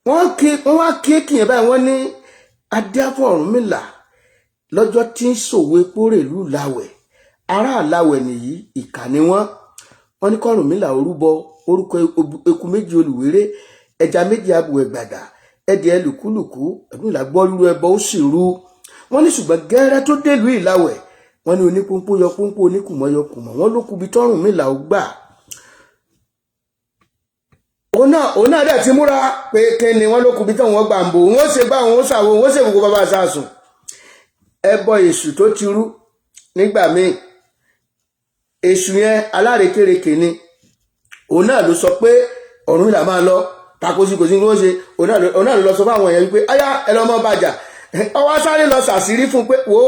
wọ́n wá kéèkì yẹn báyìí wọ́n ní adéáfọ̀ Ọ̀rúnmìlà lọ́jọ́ tí ń ṣòwò epo rèlú Láwẹ̀ ará Láwẹ̀ nìyí ìkà ni wọ́n ní k'Ọ̀rúnmìlà orúbọ orúkọ eku méjì olùwéré ẹja méjì abùwẹ̀ gbàdà ẹdìẹ lùkúlùkú Ọ̀rúnmìlà gbọ́ rírú ẹbọ ó sì rú wọ́n ní ṣùgbọ́n gẹ́rẹ́ tó délùú Ìláwẹ̀ wọ́n ní onípòǹpò yọ pòǹpò oníkùmọ̀ yọ kùmọ̀ wọ́n ló kubi t'Ọ̀rúnmìlà ó gbà òun náà dẹ̀ ti múra pé kíni wọ́n ló kubi tí wọ́n gbà ń bò wọ́n ṣe bá wọn ṣàwò wọ́n ṣe gbogbo bàbá sàásùn ẹbọ èṣù tó ti rú nígbà míì èṣù yẹn alárekérekè ni òun náà ló sọ pé Ọ̀rúnmìlà máa lọ takosi kò sí ní wọ́n ṣe òun náà ló lọ sọ fún àwọn èèyàn wípé ayá ẹ lọ mọ́ bàjà ọwọ́ sáré lọ ṣàṣírí fún pé wo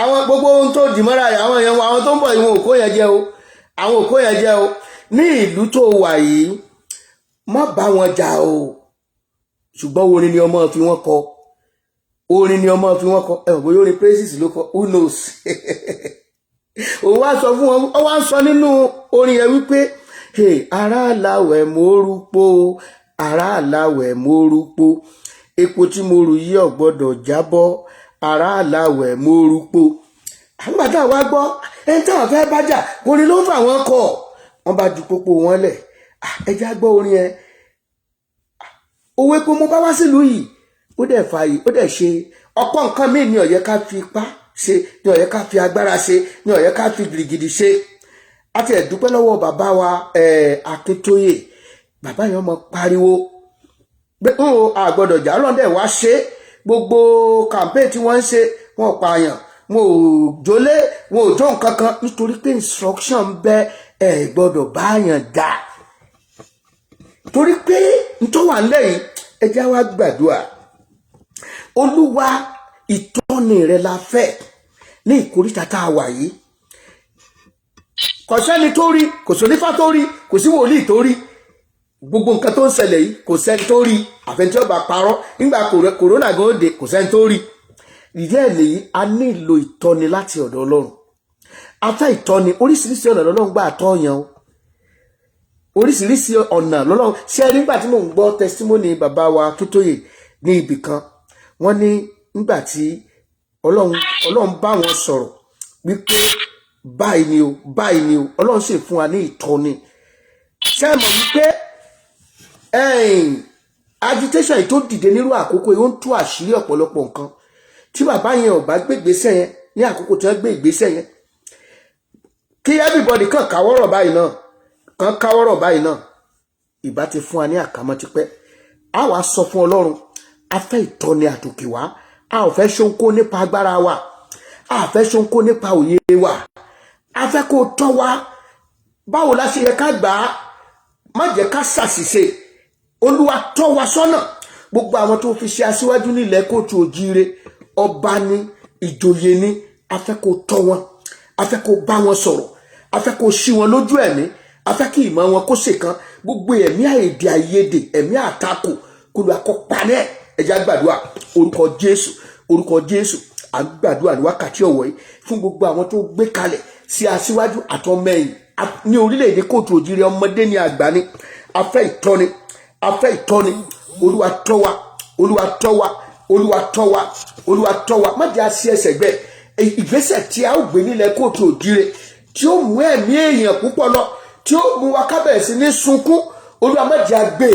àwọn gbogbo ohun tó dì mọ́ra àwọn èèyàn àwọn tó ń bọ̀ ìwọ̀n òkó yẹn jẹ́ o àwọn òkó yẹn jẹ́ o ní ìlú tó wà yìí má bá wọn jà o ṣùgbọ́n orin ni ọmọ fi wọ́n kọ orin ni ọmọ fi wọ́n kọ ẹ̀wọ̀n bóyá orin praises ló kọ who knows òun wá sọ fún wọn ó wá ń sọ nínú orin yẹn wípé ará Láwẹ̀ mórúpó ará Láwẹ̀ mórúpó epo tí mo rù yí ò gbọ́dọ̀ jábọ́ ará Láwẹ̀ mórúpó àgbàdo wa gbọ́ ẹni táwọn fẹ́ bájà orin ló ń fà wọ́n kọ̀ wọ́n bá ju pópó wọn lẹ̀ ẹjẹ́ á gbọ́ orin yẹn òwe pé mo bá wá sílùú yìí ó dẹ̀ fààyè ó dẹ̀ ṣe ọ̀pọ̀ nǹkan míì ní ó yẹ ká fi ipá ṣe ní ó yẹ ká fi agbára ṣe ní ó yẹ ká fi gidigidi ṣe a ti dúpẹ́ lọ́wọ́ bàbá wa Akíntóyè bàbá yẹn mọ pariwo pé àgbọ̀dọ̀ jà lọ́dẹ̀ wá ṣe gbogbo campaign tí wọ́n ń ṣe wọn ò pààyàn wọn ò jólé wọn ò jó nǹkan kan nítorí pé instruction bẹ ẹ gbọ́dọ̀ báyàn jà torí pé nítorí wà lẹ́yìn ẹjẹ́ wa gbàdúrà Olúwa ìtọ́ni rẹ la fẹ́ ní ìkóríta tá a wà yìí kò sẹ́ni tó rí kò sónífá tó rí kò sí wòlíì tó rí gbogbo nǹkan tó ń ṣẹlẹ̀ yìí kò sẹ́ni tó rí àfẹnití ọba parọ́ nígbà kòrónà gan dé kò sẹ́ni tó rí ìdí ẹ̀ lèyí a nílò ìtọ́ni láti ọ̀dọ̀ Ọlọ́run a fẹ́ ìtọ́ni oríṣiríṣi ọ̀nà lọ́lọ́run gbà tọ́yàn o oríṣiríṣi ọ̀nà lọ́lọ́run ṣe nígbà tí mò ń gbọ́ testimony bàbá wa Akíntóyè ní ibì kan wọ́n ní nígbà tí Ọlọ́run bá wọn sọ̀rọ̀ wípé báyìí ni o Ọlọ́run sì fún wa ní ìtọ́ni ṣe mọ̀ wípé agitation yìí tó dìde nírú àkókò yìí ó ń tú àṣírí ọ̀pọ̀lọpọ̀ nǹkan tí bàbá yẹn ò bá gbé ìgbésẹ̀ yẹn ní àkókò tí wọ́n gbé ìgbésẹ̀ yẹn kí everybody kan káwọ́rọ̀ báyìí náà ìbá ti fún wa ní àkámọ́ tipẹ́ a wá sọ fún Ọlọ́run a fẹ́ ìtọ́ni àtòkè wá a ò fẹ́ ṣóńkó nípa agbára wa a fẹ́ ṣóńkó nípa òye wa a fẹ́ kó tọ́ wa báwo la ṣe yẹ ká gbà á má jẹ́ ká ṣàṣìṣe Olúwa tọ́ wa sọ́nà gbogbo àwọn tó fi ṣe aṣíwájú nílẹ̀ Kóòtù Òjíire ọba ní ìjòyè ní a fẹ́ kó tọ́ wọn a fẹ́ kó bá wọn sọ̀rọ̀ a fẹ́ kó ṣí wọn lójú ẹ̀mí a fẹ́ kí ìmọ̀ wọn kó ṣèkan gbogbo ẹ̀mí àìdè àìyedè ẹ̀mí àtakò kó lọ akọ panẹ́ ẹ̀já gbàdúrà orúkọ Jésù àgbàdúrà ní wákàtí ọ̀wọ̀ yìí fún gbogbo àwọn tó gbé kalẹ̀ sí aṣíwájú àtọmẹ́yìn ní orílẹ̀-èdè Kóòtù Òjíire ọmọdé ní àgbà ní a fẹ́ ìtọ́ni Olúwa tọ́ wa Olúwa tọ́ wa Olúwa tọ́ wa Olúwa tọ́ wa má jẹ́ àṣì ẹsẹ̀ gbẹ ìgbésẹ̀ tí a ó gbé nílẹ̀ Kóòtù Òjíire tí ó mú ẹ̀mí èèyàn púpọ̀ lọ tí ó mú wa kábẹ̀rẹ̀ sí ní sunkún Olúwa má jẹ́ àgbè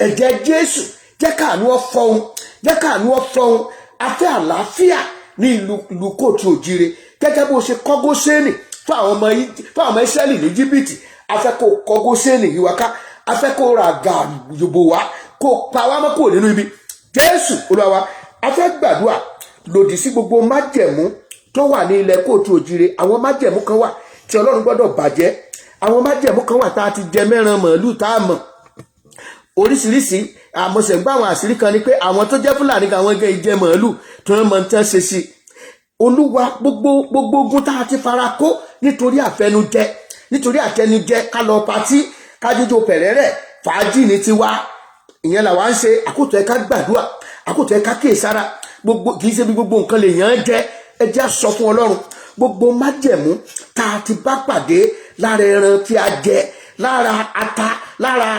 ẹ̀jẹ̀ Jésù jẹ́ káàánú ọ̀fọ̀hún a fẹ́ àlàáfíà ní ìlú Kóòtù Òjíire gẹ́gẹ́ bó ṣe kọ́ Góṣẹ́nì fún àwọn ọmọ Ísírẹ́lì ní Íjíbítì a fẹ́ kó kọ́ Góṣẹ́nì yìí wá ká a fẹ́ kó ra gàdùbò wá kó pa wá mọ́ kúrò nínú ibi Jésù Olúwa wa a fẹ́ gbàdúrà lòdì sí gbogbo májẹ̀mú tó wà ní ilẹ̀ Kóòtù Òjíire àwọn májẹ̀mú kan wà tí Ọlọ́run gbọ́dọ̀ bàjẹ́ àwọn májẹ̀mú kan wà tá a ti jẹ mẹ́ran màálù tá a mọ̀ oríṣiríṣi àmọ̀sẹ̀gbọ́ àwọn àṣírí kan ni pé àwọn tó jẹ́ Fúlàní kan àwọn gẹ́ ìjẹ màálù tó ń mọ tán ṣe sí Olúwa gbogbo ogun tá a ti fara kó nítorí àtẹnujẹ ká lọ patí ká jíjó pẹ̀rẹ́rẹ́ fàájì ní tiwa ìyẹn làwa ń ṣe àkótó ẹ̀ka gbàdúrà àkótó ẹ̀ka kíyèsára gbogbo kì í ṣe bí gbogbo nǹkan lè yàn án jẹ ẹ jẹ́ á sọ fún Ọlọ́run gbogbo májẹ̀mú tá a ti bá pàdé lára ẹran tí a jẹ, lára ata, lára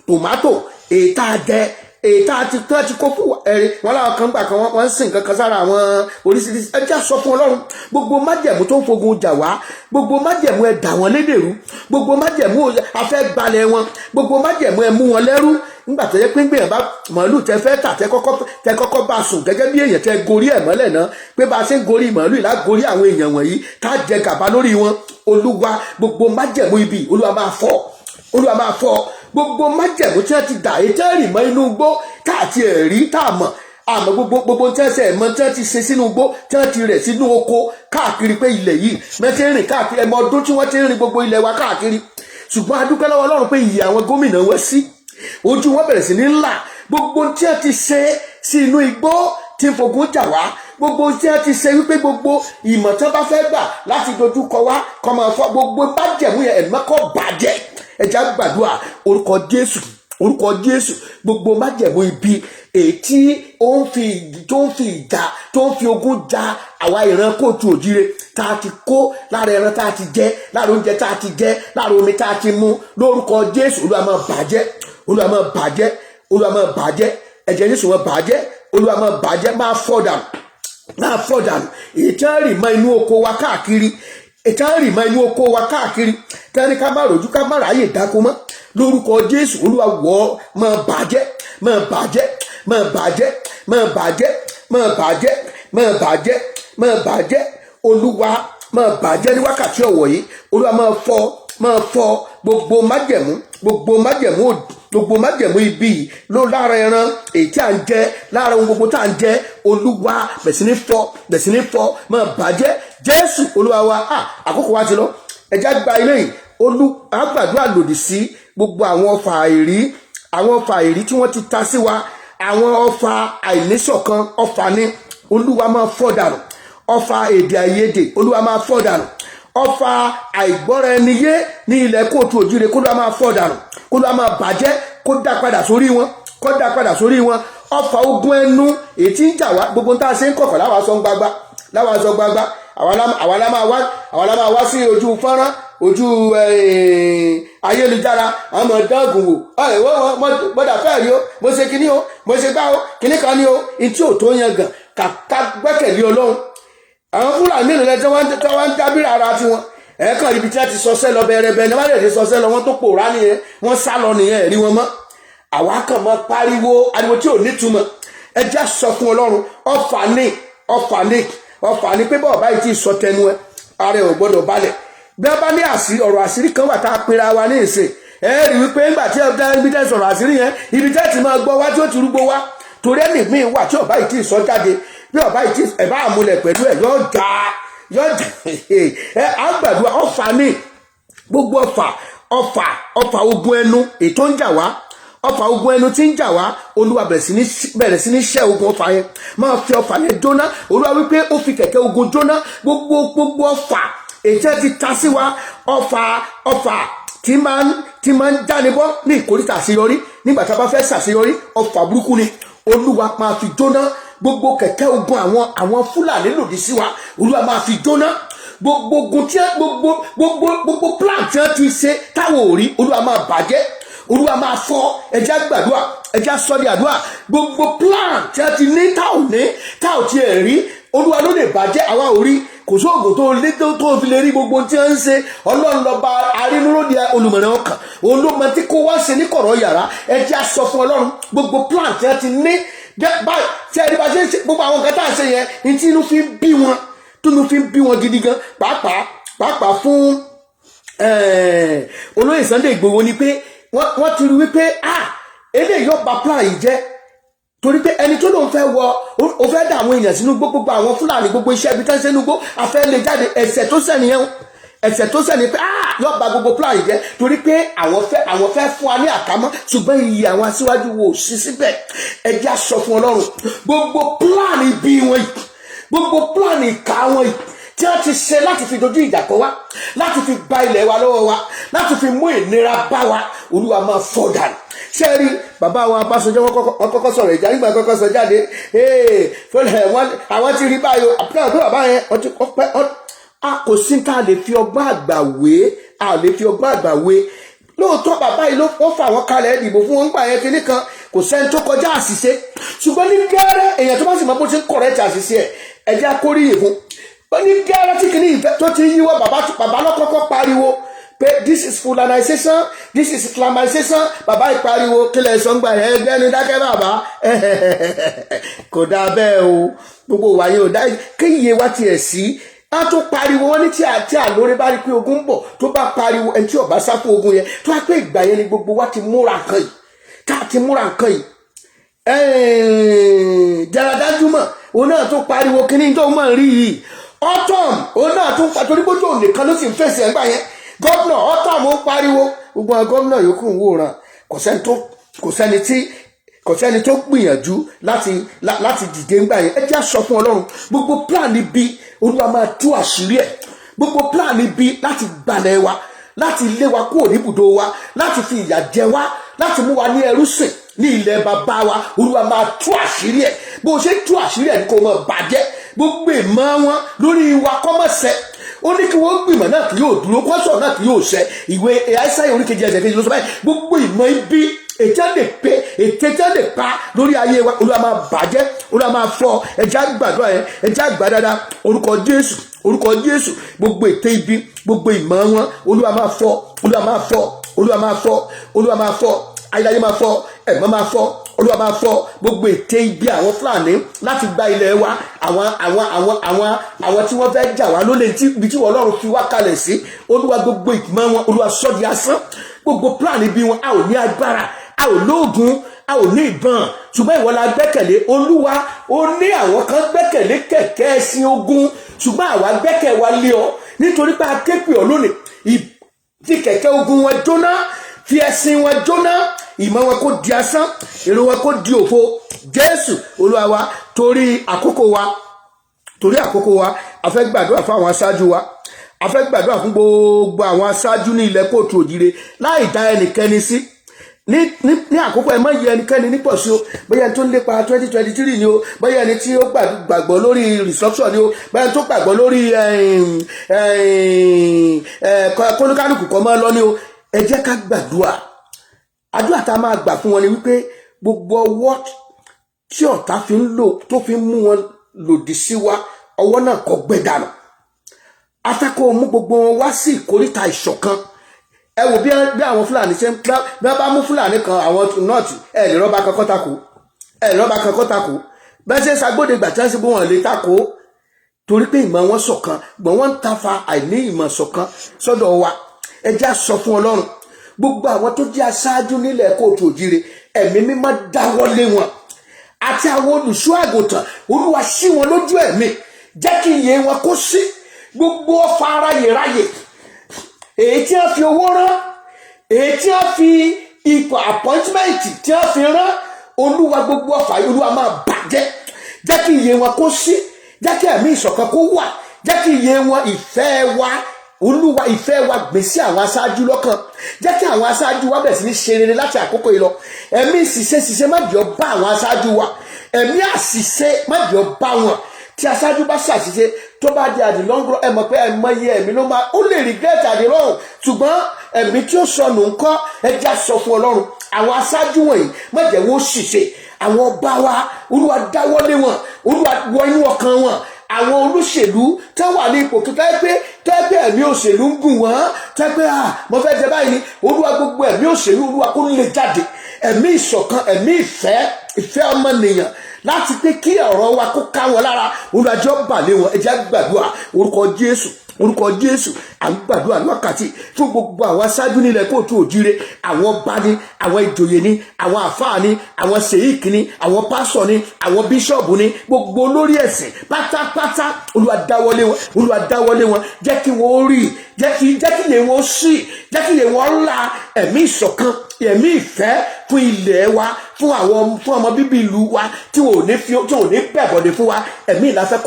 tòmátò èyí tá a jẹ, èyí tá a ti kó fún ẹ̀rí wọn láwọn kan gbà kan wọ́n ń sìn kankan sára àwọn oríṣiríṣi. ẹ jẹ́ á sọ fún Ọlọ́run gbogbo májẹ̀mú tó ń fogun jà wá, gbogbo májẹ̀mú ẹ dà wọ́n lédèrú, gbogbo májẹ̀mú afẹ́ gbalẹ̀ wọn, gbogbo májẹ̀mú ẹ mú wọn lẹ́rú. nígbà tó yẹ pé gbìyànjú bá màálù tẹ fẹ́ tà tẹ kọ́kọ́ bá sùn gẹ́gẹ́ bí èèyàn tẹ gorí ẹ̀ mọ́lẹ̀ náà pé bá a ṣe ń gorí màálù ìlà gorí àwọn èèyàn wọ̀nyí ká jẹ gàba lórí wọn. Olúwa gbogbo májẹ̀mú ibi Olúwa máa fọ́, Olúwa máa fọ́ gbogbo májẹ̀mú tí wọ́n ti dà ètò ẹ̀rì mọ́ inú igbó káàtì ẹ̀rí tá a mọ̀ àmọ́ gbogbo tí wọ́n ṣe ẹ̀mọ́ tí wọ́n ti ṣe sínú igbó tí wọ́n ti rẹ̀ sínú oko káàkiri pé ilẹ̀ yìí mẹ́tí ń rìn káàkiri ẹ̀mọ́ ọdún tí wọ́n ti ń rìn gbogbo ilẹ̀ wa káàkiri. ṣùgbọ́n a dúpẹ́ lọ́wọ́ Ọlọ́run pé ìyè àwọn gómìnà wọ́n sí ojú wọn bẹ̀rẹ̀ sí ní ńlá. gbogbo tí wọ́n ti ṣe sí inú igbó tí ń fogun jà wá, gbogbo tí wọ́n ti ṣe wípé gbogbo ìmọ̀ tí wọ́n bá fẹ́ gbà láti dojú kọ wá kọ́ máa fọ́ gbogbo májẹ̀mú yẹn ẹ̀mọ́ kọ́ bàjẹ́. ẹ jẹ́ á gbàdúrà orúkọ Jésù, orúkọ Jésù gbogbo májẹ̀mú ibi èyí tí ó ń fi ogun ja àwa ìran kóòtù òjire tá a ti kó lára ẹran tá a ti jẹ, lára oúnjẹ tá a ti jẹ, lára omi tá a ti mu lórúkọ Jésù Olúwa máa bàjẹ́, Olúwa máa bàjẹ́, Olúwa máa bàjẹ́, ẹ̀jẹ̀ Jésù máa bàjẹ́, Olúwa máa bàjẹ́, máa fọ́ dànù, máa fọ́ dànù. ìtẹ́rì mọ́ inú oko wa káàkiri, ìtẹ́rì mọ́ inú oko wa káàkiri tẹ́ni ká má rojú ká má ráyè dáko mọ́ lórúkọ Jésù Olúwa wọ́ máa bàjẹ́, máa bàjẹ́, máa bàjẹ́, máa bàjẹ́, máa bàjẹ́, máa bàjẹ́, máa bàjẹ́. Olúwa máa bàjẹ́ ní wákàtí ọ̀wọ̀ yìí. Olúwa máa fọ́ gbogbo májẹ̀mú, gbogbo májẹ̀mú ibi ló lára ẹran èyí tí à ń jẹ, lára ohun gbogbo tá à ń jẹ. Olúwa bẹ̀rẹ̀ sí ní fọ́ máa bàjẹ́. Jésù Olúwa wa. Àkókò wa ti lọ, ẹja gba ilé yìí. Àgbàdúrà lòdì sí gbogbo àwọn ọfà àìrí tí wọ́n ti ta sí wa, àwọn ọfà àìníṣọ̀kan ọfà ní Olúwa máa fọ́ dànù, ọfà èdè àìyedè Olúwa máa fọ́ dànù, ọfà àìgbọ́ra ẹni yé ní ilẹ̀ kóòtù òjire kó Olúwa máa fọ́ dànù, kó Olúwa máa bàjẹ́, kó dá padà sórí wọn, kó dá padà sórí wọn. ọfà ogun ẹnu èyí tí ń jà wá gbogbo tá a ṣe ń kọ̀kọ̀ láwa sọ gbagba àwa la máa wá sí ojú fọ́nrán ojú ayélujára àwọn ọmọ dágùn wò mọ́dà fẹ́ rí o, mo ṣe kíní o, mo ṣe gbá o, kíní kan ní o, ìtí ò tó yan gàn kàkà gbẹ́kẹ̀lé Ọlọ́run. àwọn Fúlàní nílẹ̀ tí wọ́n ń dábìrì ara tiwọn ẹ̀ẹ́kàn ibi tí wọ́n ti sọsẹ́ lọ bẹ̀rẹ̀ ní wọ́n lè ti sọsẹ́ lọ wọ́n tó pòórá nìyẹn, wọ́n sá lọ nìyẹn ẹ̀rí wọn mọ́. àwa kàn mọ́ pariwo ariwo tí ò nítumọ̀. ẹ jẹ́ sọ fún Ọlọ́run ọfà ní pé bọ́ọ̀ báyìí tí sọ tẹnu ẹ ara ẹ̀ ò gbọ́dọ̀ balẹ̀. bí wọ́n bá ní ọ̀rọ̀ àṣírí kan wà tá a pera wa ní ìsìn ẹ rí wípé nígbà tí ẹ bí tẹ́ sọ̀rọ̀ àṣírí yẹn ibi tẹ́ ti máa gbọ́ wá tí ó ti rúgbó wá torí ẹnì míì wà tí ọ̀bá yìí tí sọ jáde bí ọ̀bá yìí tí ẹ̀ bá àmúlẹ̀ pẹ̀lú ẹ̀ yóò já ẹ àgbàdua ọfà ní gbogbo ọfà ogun ẹnu ètò ń jà wá, ọfà ogun ẹnu tí ń jà wá. Olúwa bẹ̀rẹ̀ sí ní ṣẹ́ ogun ọfà yẹn, máa fi ọfà yẹn jóná. Olúwa wípé ó fi kẹ̀kẹ́ ogun jóná gbogbo ọfà ètò ti ta sí wa, ọfà tí máa ń jánibọ́ ní ìkórìtà àṣeyọrí nígbà tá a bá fẹ́ ṣàṣeyọrí, ọfà burúkú ni. Olúwa máa fi jóná gbogbo kẹ̀kẹ́ ogun àwọn Fúlàní lòdì sí wa. Olúwa máa fi jóná gbogbo ogun tí gbogbo plan tí wọ́n ti ṣe táwọn ò rí. Olúwa máa bàjẹ́, Olúwa máa fọ́. ẹjá gbàdúrà, ẹjá sọ́dí àdúrà. gbogbo plan tí wọ́n ti ní táwọn ti ẹ̀ rí Olúwa ló lè bàjẹ́, àwa ò rí. kò sóògùn tó lé tó fi lè rí gbogbo tí wọ́n ń ṣe. Ọlọ́run lọ́ba arínúródì olùmọ̀ràn ọkàn, òun ló mọ tí kò wá ṣe ní kọ̀rọ̀ yàrá. ẹjá sọ fún Ọlọ́run gbogbo plan tí wọ́n ti ní báyìí tí ẹni bá ṣe gbogbo àwọn nǹkan tá à ń ṣe yẹn ní tí inú fi ń bí wọn gidi gan. pàápàá fún olóyè Sunday Igboho ni pé wọ́n ti rí wípé eléyìí yóò bà plan yìí jẹ́ torí pé ẹni tó lóun fẹ́ ó fẹ́ dá àwọn èèyàn sínú gbogbo àwọn Fúlàní gbogbo iṣẹ́ ibi tán ṣe nínú gbó afẹ́ lè jáde. ẹ̀ṣẹ̀ tó ṣẹ̀ nìyẹn, ẹ̀ṣẹ̀ tó ṣẹ̀ ni pé yóò bà gbogbo plan yìí jẹ́ torí pé àwọn fẹ́ fún wa ní àkámọ́ ṣùgbọ́n iyì àwọn aṣíwájú wo sí síbẹ̀. ẹ jẹ́ á sọ fún Ọlọ́run gbogbo plan ibi wọn yìí, gbogbo plan ìka wọn yìí tí wọ́n ti ṣe láti fi dojú ìjà kọ wá, láti fi gba ilẹ̀ wa lọ́wọ́ wa, láti fi mú ìnira bá wa. Olúwa máa fọ́ dànù. ṣẹ́rí bàbá wa Ọbásanjọ́ wọ́n kọ́kọ́ sọ̀rọ̀ ìjà nígbà kọ́kọ́ sọ jáde àwọn ti rí báyìí àpẹẹrẹ pé bàbá yẹn kò sí ká lè fi ọgbọ́n àgbà wé lóòótọ́ bàbá yìí ó fà wọ́n kalẹ̀ ìdìbò fún wọn gbà yẹn kinní kan kò sẹ́ni tó kọjá àṣìṣe ṣùgbọ́n ní gẹ́rẹ́ èèyàn tó bá sì mọ bó ti ń kọ̀rẹ́tì àṣìṣe ẹ̀jẹ̀ akóríyè fún wọ́n ní gẹ́rẹ́ tí kinní ìfẹ́ tó ti yíwọ́ bàbá lọ́kọ́kọ́ pariwo pé this is fulanization this is islamization bàbá ìpariwo kílẹ̀ sọ́ngbà ẹgbẹ́ ní dákẹ́ bàbá kò dáa bẹ́ẹ̀ o gbogbo wàyí ò dá kéyìí wá tiẹ̀ sí a tó pariwo wọn ní tí àlórí bá rí pé ogun ń bọ̀ tó bá pariwo ẹni tí ó bá sá fún ogun yẹn tó wá pé ìgbà yẹn ni gbogbo wa ti múra nǹkan yìí jàràdájúmọ̀ òun náà tó pariwo kíní tó mọ̀ rí yìí autumn òun náà tó torí bójú òun nìkan ló sì ń fèsì ẹgbà yẹn gómìnà autumn ó pariwo gbogbo àwọn gómìnà yòókù ń wòran kò sẹ́ni tó gbìyànjú láti dìde ńgbà yẹn ẹ jẹ́ sọ fún Ọlọ́run gbogbo plan bí Olúwa máa tú àṣírí ẹ̀ gbogbo plan bí láti gbalẹ̀ wa láti lé wa kúrò níbùdó wa láti fi ìyà jẹ wa láti mú wa ní ẹrú sìn ní ilẹ̀ bàbá wa Olúwa máa tú àṣírí ẹ̀ bó ṣe tú àṣírí ẹ̀ ní kò mọ̀ bàjẹ́ gbogbo ìmọ̀ wọn lórí wa kọ́mọ̀sẹ̀ ó ní kí wọ́n gbìmọ̀ náà kì yóò dúró kọ́sọ̀ náà kì yóò ṣẹ ìwé Àìsáyà oríkejì ẹsẹ̀ kejì ló sọ báyìí gbogbo ìmọ̀ ibi ètè lè pa lórí ayé wa Olúwa máa bàjẹ́ Olúwa máa fọ́ ẹja gbàdúrà yẹn ẹja gbàdáda orúkọ Jésù gbogbo ètè ibi gbogbo ìmọ̀ wọn Olúwa máa fọ́ ayélujára máa fọ́ ẹ̀gbọ́n máa fọ́ Olúwa máa fọ́ gbogbo ète ibi àwọn Fúlàní láti gba ilẹ̀ wa àwọn tí wọ́n fẹ́ jà wá lólè ibi tí Ọlọ́run fi wá kalẹ̀ sí Olúwa gbogbo ìgbìmọ̀ wọn Olúwa sọ́ di asán gbogbo plan bí wọn a ò ní agbára a ò lóògùn a ò ní ìbọn ṣùgbọ́n ìwọ la gbẹ́kẹ̀lé Olúwa ó ní àwọn kan gbẹ́kẹ̀lé kẹ̀kẹ́ ẹṣin ogun ṣùgbọ́n àwa gbẹ́kẹ̀ wa lé ọ nítorí pé a ké pè ọ́ lónìí fi kẹ̀kẹ́ ogun wọn jóná fi ẹṣin wọn jóná ìmọ̀ wọn kó di asán èrò wọn kó di òfo Jésù Olúwa wa torí àkókò wa a fẹ́ gbàdúrà fún àwọn aṣáájú wa a fẹ́ gbàdúrà fún gbogbo àwọn aṣáájú ní ilẹ̀ kóòtù òjìire láì dá ẹnikẹ́ni sí ní àkókò ẹ má yẹ ẹnikẹ́ni nípò sí o bóyá ẹni tó ń lépa 2023 ni o bóyá ẹni tí ó gbàgbọ́ lórí restructure ni o bóyá ẹni tó gbàgbọ́ lórí kólúkálùkù kan máa lọ ni o ẹ jẹ́ ká gbàdúrà àdúrà tá a máa gbà fún wọn ni wípé gbogbo ọwọ́ tí ọ̀tá fi ń lò tó fi ń mú wọn lòdì sí wa ọwọ́ náà kó gbẹ dànù àtakò mú gbogbo wọn wá sí ìkóríta ìṣọ̀kan ẹ wò bí àwọn Fúlàní ṣe ń bí wọ́n bá mú Fúlàní kan àwọn nọ́ọ̀tì ẹ lè rọ́bà kankan takò bẹ́ẹ̀ ṣe ṣàgbọ́dẹ̀gbà tí wọ́n ṣe bí wọ́n lè takò torí pé ìmọ̀ wọn ṣọ̀kan gbọ̀n wọ́n ń tafa àìní ìmọ̀ ṣọ̀kan sọ́dọ̀ wa ẹ já sọ fún Ọlọ́run gbogbo àwọn tó jẹ́ aṣáájú nílẹ̀ kóòtù òjìire ẹ̀mí mímọ́ dáwọ́lé wọn àti àwọn olùṣọ́ àgùntàn Olúwa ṣí wọn lójú ẹ̀mí jẹ́ kí iye wọn kó sí gbogbo ọfà aráyèráyè èyí tí wọ́n fi owó rán èyí tí wọ́n fi ipò appointment tí wọ́n fi rán Olúwa gbogbo ọfà Olúwa máa bàjẹ́ jẹ́ kí iye wọn kó sí jẹ́ kí ẹ̀mí ìṣọ̀kan kó wà jẹ́ kí iye wọn ìfẹ́ wa Olúwa ìfẹ́ wa gbé sí àwọn aṣáájú lọ́kàn jẹ́ kí àwọn aṣáájú wa bẹ̀rẹ̀ sí ní ṣe rere láti àkókò yìí lọ ẹ̀mí ṣiṣẹ́ má jẹ́ ó bá àwọn aṣáájú wa ẹ̀mí àṣìṣe má jẹ́ ó bá wọn tí aṣáájú bá ṣàṣìṣe tó bá di àdìlọ́ngbọ́ ẹ mọ̀ pé ẹ̀mọye ẹ̀mí ló máa ó lè regret àdìlọ́rùn ṣùgbọ́n ẹ̀mí tí ó sọnù ńkọ́ ẹ já sọ fún Ọlọ́run àwọn aṣáájú wọ̀nyí má jẹ́ wọ́n ṣìṣe àwọn ọba wa Olúwa dáwọ́lé wọn Olúwa wọ inú ọkàn wọn àwọn olóṣèlú tó wà ní ipò tó tẹ́ pé ẹ̀mí òṣèlú ń gùn wọ́n tẹ́ pé mo fẹ́ jẹ báyìí ni Olúwa gbogbo ẹ̀mí òṣèlú Olúwa kó lè jáde ẹ̀mí ìṣọ̀kan ẹ̀mí ìfẹ́ ọmọnìyàn láti pé kí ọ̀rọ̀ wa kó ká wọn lára Olúwa jọ̀ọ́ bà lé wọn ẹ jẹ́ gbàdúrà orúkọ Jésù à ń gbàdúrà wákàtí fún gbogbo àwọn aṣáájú nílẹ̀ kóòtù òjìire àwọn ọba ni àwọn ìjòyè ni àwọn àfáà ni àwọn sèyíkì ni àwọn pásọ̀ ni àwọn bíṣọ̀bù ni gbogbo olórí ẹ̀sìn pátápátá Olúwa dáwọ́lé wọn jẹ́ kí wọ́n rí jẹ́ kí lè wọ́n sí jẹ́ kí lè wọ́n la ẹ̀mí ìṣọ̀kan ẹ̀mí ìfẹ́ fún ilẹ̀ wa, fún ọmọ bíbí ìlú wa tí ò ní bẹ̀bọ̀dẹ̀ fún wa. Ẹ̀mí ìlàfẹ́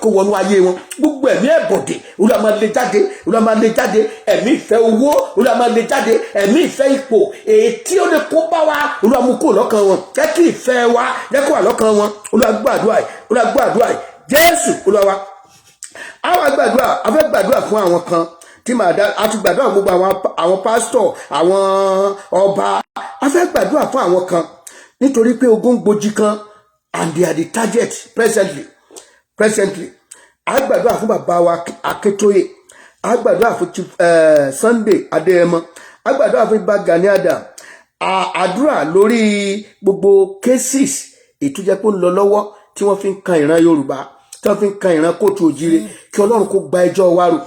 kó wọnú ayé wọn. Gbogbo ẹ̀mí ẹ̀bọ̀dẹ̀ Olúwa máa lé jáde, Olúwa máa lé jáde. Ẹ̀mí ìfẹ́ owó Olúwa máa lé jáde. Ẹ̀mí ìfẹ́ ipò èyí tí ó lè kó bá wa Olúwa mú kó lọ́kàn wọn. Jẹ́ kí ìfẹ́ wa jẹ́ kó wà lọ́kàn wọn. Olúwa gbọ́ àdúrà yìí, Olúwa gbọ́ àdúrà yìí. Jésù Olúwa wa. Àwa gbàdúrà, a fẹ́ gbàdúrà fún àwọn kan tí màá dá, a ti gbàdúrà gbogbo àwọn pásítọ̀, àwọn ọba. A fẹ́ gbàdúrà fún àwọn kan nítorí pé ogun gbòjì kan and they are the target presently. A gbàdúrà fún bàbá wa Akíntóyè, a gbàdúrà fún Sunday Adéyẹmọ, a gbàdúrà fún Ìbà Gani Adams. Àdúrà lórí gbogbo cases ìtújẹ́ pé ń lọ lọ́wọ́ tí wọ́n fi ń kan ìran Yorùbá, tí wọ́n fi ń kan ìran kóòtù òjìrè, kí Ọlọ́run kó gba ẹjọ́ wa rò,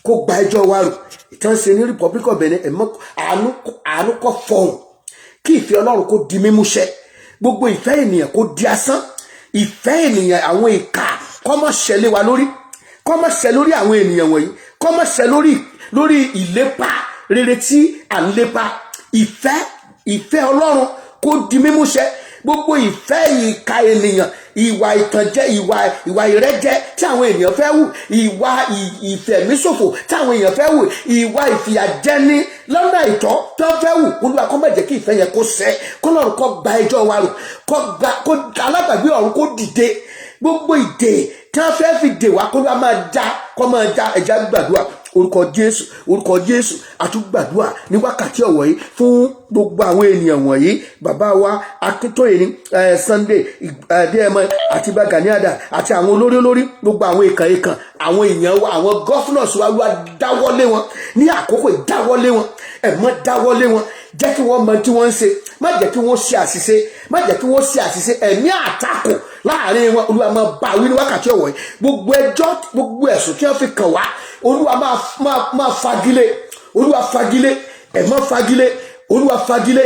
kó gba ẹjọ́ wa rò. Ìtàn ṣe ní Republic of Benin, àánú kó fọhùn, kí ìfẹ́ Ọlọ́run kó di mímúṣẹ, gbogbo ìfẹ́ ènìyàn kó di asán, ìfẹ́ ènìyàn àwọn ìkà kó má ṣẹ lé wa lórí, kó má ṣẹ lórí àwọn ènìyàn wọ̀nyí, kó má ṣẹ lórí ìlépa rere tí à ń lépa. Ìfẹ́ Ọlọ́run kó di mímúṣẹ, gbogbo ìfẹ́ ìkà ènìyàn, ìwà ìtànjẹ, ìwà ìrẹ́jẹ tí àwọn ènìyàn fẹ́ wù, ìwà ìfẹ̀míṣòfò tí àwọn èèyàn fẹ́ wù, ìwà ìfìyàjẹni lọ́nà ìtọ́ tó fẹ́ wù. Olúwa kó má jẹ́ kí ìfẹ́ yẹn kó ṣẹ, kó lọ́run kó gba ẹjọ́ wa rò, kó alábàgbé ọ̀run kó dìde. Gbogbo ìdè tí wọ́n fẹ́ fi dè wá kó lọ́wọ́ máa já ẹja gbàdúrà. Orúkọ Jésù àtúgbàdúrà ní wákàtí ọ̀wọ̀ yìí fún gbogbo àwọn ènìyàn wọ̀nyí. Bàbá wa Akíntóyè ní Sunday Adéyẹmọ àti Ìbà Gani Adams àti àwọn olórí gbogbo àwọn èèkàn àwọn èèyàn wa, àwọn gọ́fúnọ̀sì wa wá dáwọ́lé wọn ní àkókò ìdáwọ́lé wọn. Ẹ̀mọ́ dáwọ́lé wọn, jẹ́ kí wọ́n mọ tí wọ́n ń ṣe, má jẹ́ kí wọ́n ṣe àṣìṣe, ẹ̀mí àtakò láàrin wọn. Olúwa máa bá wí ní wákàtí ọ̀wọ̀ yìí. Gbogbo ẹjọ́, gbogbo ẹ̀sùn tí wọ́n fi kàn wá, Olúwa máa fagilé, Olúwa fagilé, ẹ̀mọ́ fagilé, Olúwa fagilé.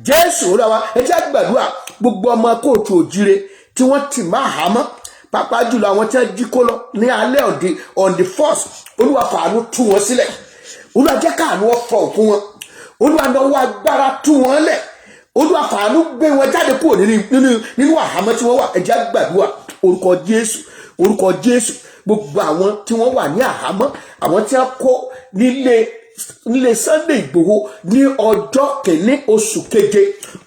Jésù Olúwa wa. Ẹ jẹ́ gbàdúrà gbogbo ọmọ kóòtù òjìrè tí wọ́n ti máa hámọ́, pàápàá jùlọ àwọn tí wọ́n jí kó lọ ní alẹ́ on the 1st. Olúwa fàánú tú wọn sílẹ̀, Olúwa jẹ́ káàánú ọ̀fọ̀ fún wọn, Olúwa náwó agbára tú wọn lẹ̀, Olúwa fàánú gbé wọn jáde kúrò nínú àhámọ́ tí wọ́n wà. Ẹ jẹ́ gbàdúrà orúkọ Jésù. Gbogbo àwọn tí wọ́n wà ní àhámọ́, àwọn tí wọ́n kó nílé Sunday Ìgbòho ní ọjọ́ 1 oṣù keje,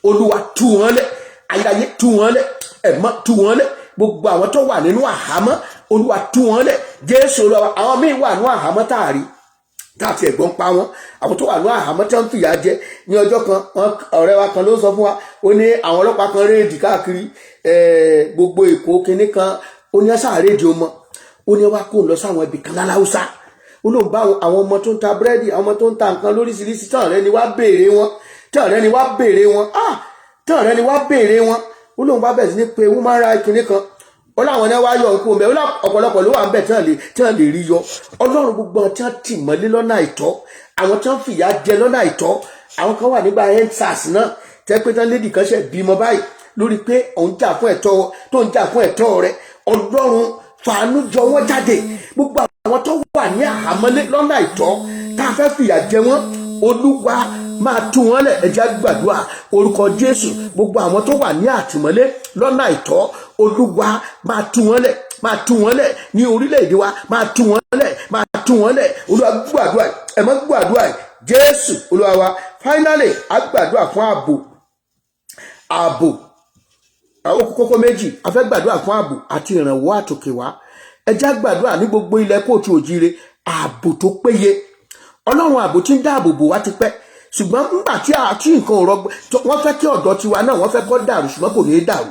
Olúwa tú wọn lẹ̀, ayáyé tú wọn lẹ̀, ẹ̀mọ́ tú wọn lẹ̀. Gbogbo àwọn tó wà nínú àhámọ́, Olúwa tú wọn lẹ̀. Jésù Olúwa. Àwọn míì wà nínú àhámọ́ táàrí táàtì ẹ̀gbọ́n pa wọn, àwọn tó wà ní àhámọ́ tí wọ́n fìyà jẹ. Ní ọjọ́ kan ọ̀rẹ́ wa kan ló sọ fún wa, ó ní àwọn ọlọ́pàá kan réèdì káàkiri gbogbo Èkó kinní kan, ó ní ẹ̀sà réèdì ọmọ, ó ní wá kó lọ sáwọn ibì kan láláúsá. Ó lóun bá àwọn ọmọ tó ń ta búrẹ́dì, àwọn ọmọ tó ń ta nǹkan lóríṣiríṣi, tán ọ̀rẹ́ ni wá béèrè wọn, ó lóun bá bẹ̀rẹ̀ sí ní pé woman right kinní kan, ó láwọn náà wá yọ nǹkó mẹ́, ó lá ọ̀pọ̀lọpọ̀ ló wà ń bẹ̀ tí wọ́n lè rí yọ. Ọlọ́run gbogbo tí wọ́n tì mọ́lé lọ́nà àìtọ́, àwọn tí wọ́n fìyà jẹ lọ́nà àìtọ́, àwọn kan wà nígbà EndSARS náà tẹ́ pé tán lédì kan ṣe bímọ báyìí lórí pé òun jà fún ẹ̀tọ́ rẹ̀. Ọlọ́run fàánú jọ wọ́n jáde. Gbogbo àwọn tó wà ní àhámọ́lé lọ́nà àìtọ́ tá a fẹ́ fìyà jẹ wọ́n, Olúwa máa tú wọn lẹ̀. Ẹ jẹ́ gbàdúrà orúkọ Jésù. Gbogbo àwọn tó wà ní àtìmọ́lé lọ́nà àìtọ́, Olúwa máa tú wọn lẹ̀ ní orílẹ̀-èdè wa, máa tú wọn lẹ̀. Olúwa gbàdúrà, ẹ má gbàdúrà. Jésù Olúwa wa. Finally, a gbàdúrà fún ààbò. Àwọn kókó méjì, a fẹ́ gbàdúrà fún ààbò àti ìrànwọ́ àtòkèwá. Ẹ jẹ́ gbàdúrà ní gbogbo ilẹ̀ kóòtù òjìrè, ààbò tó péye. Ọlọ́run ààbò tí ń dáàbò bò wá ti pẹ́, ṣùgbọ́n nígbà tí nǹkan ò rọgbọ, wọ́n fẹ́ kí ọ̀dọ̀ tiwa náà wọ́n fẹ́ kó dàrú, ṣùgbọ́n kò ní í dàrú.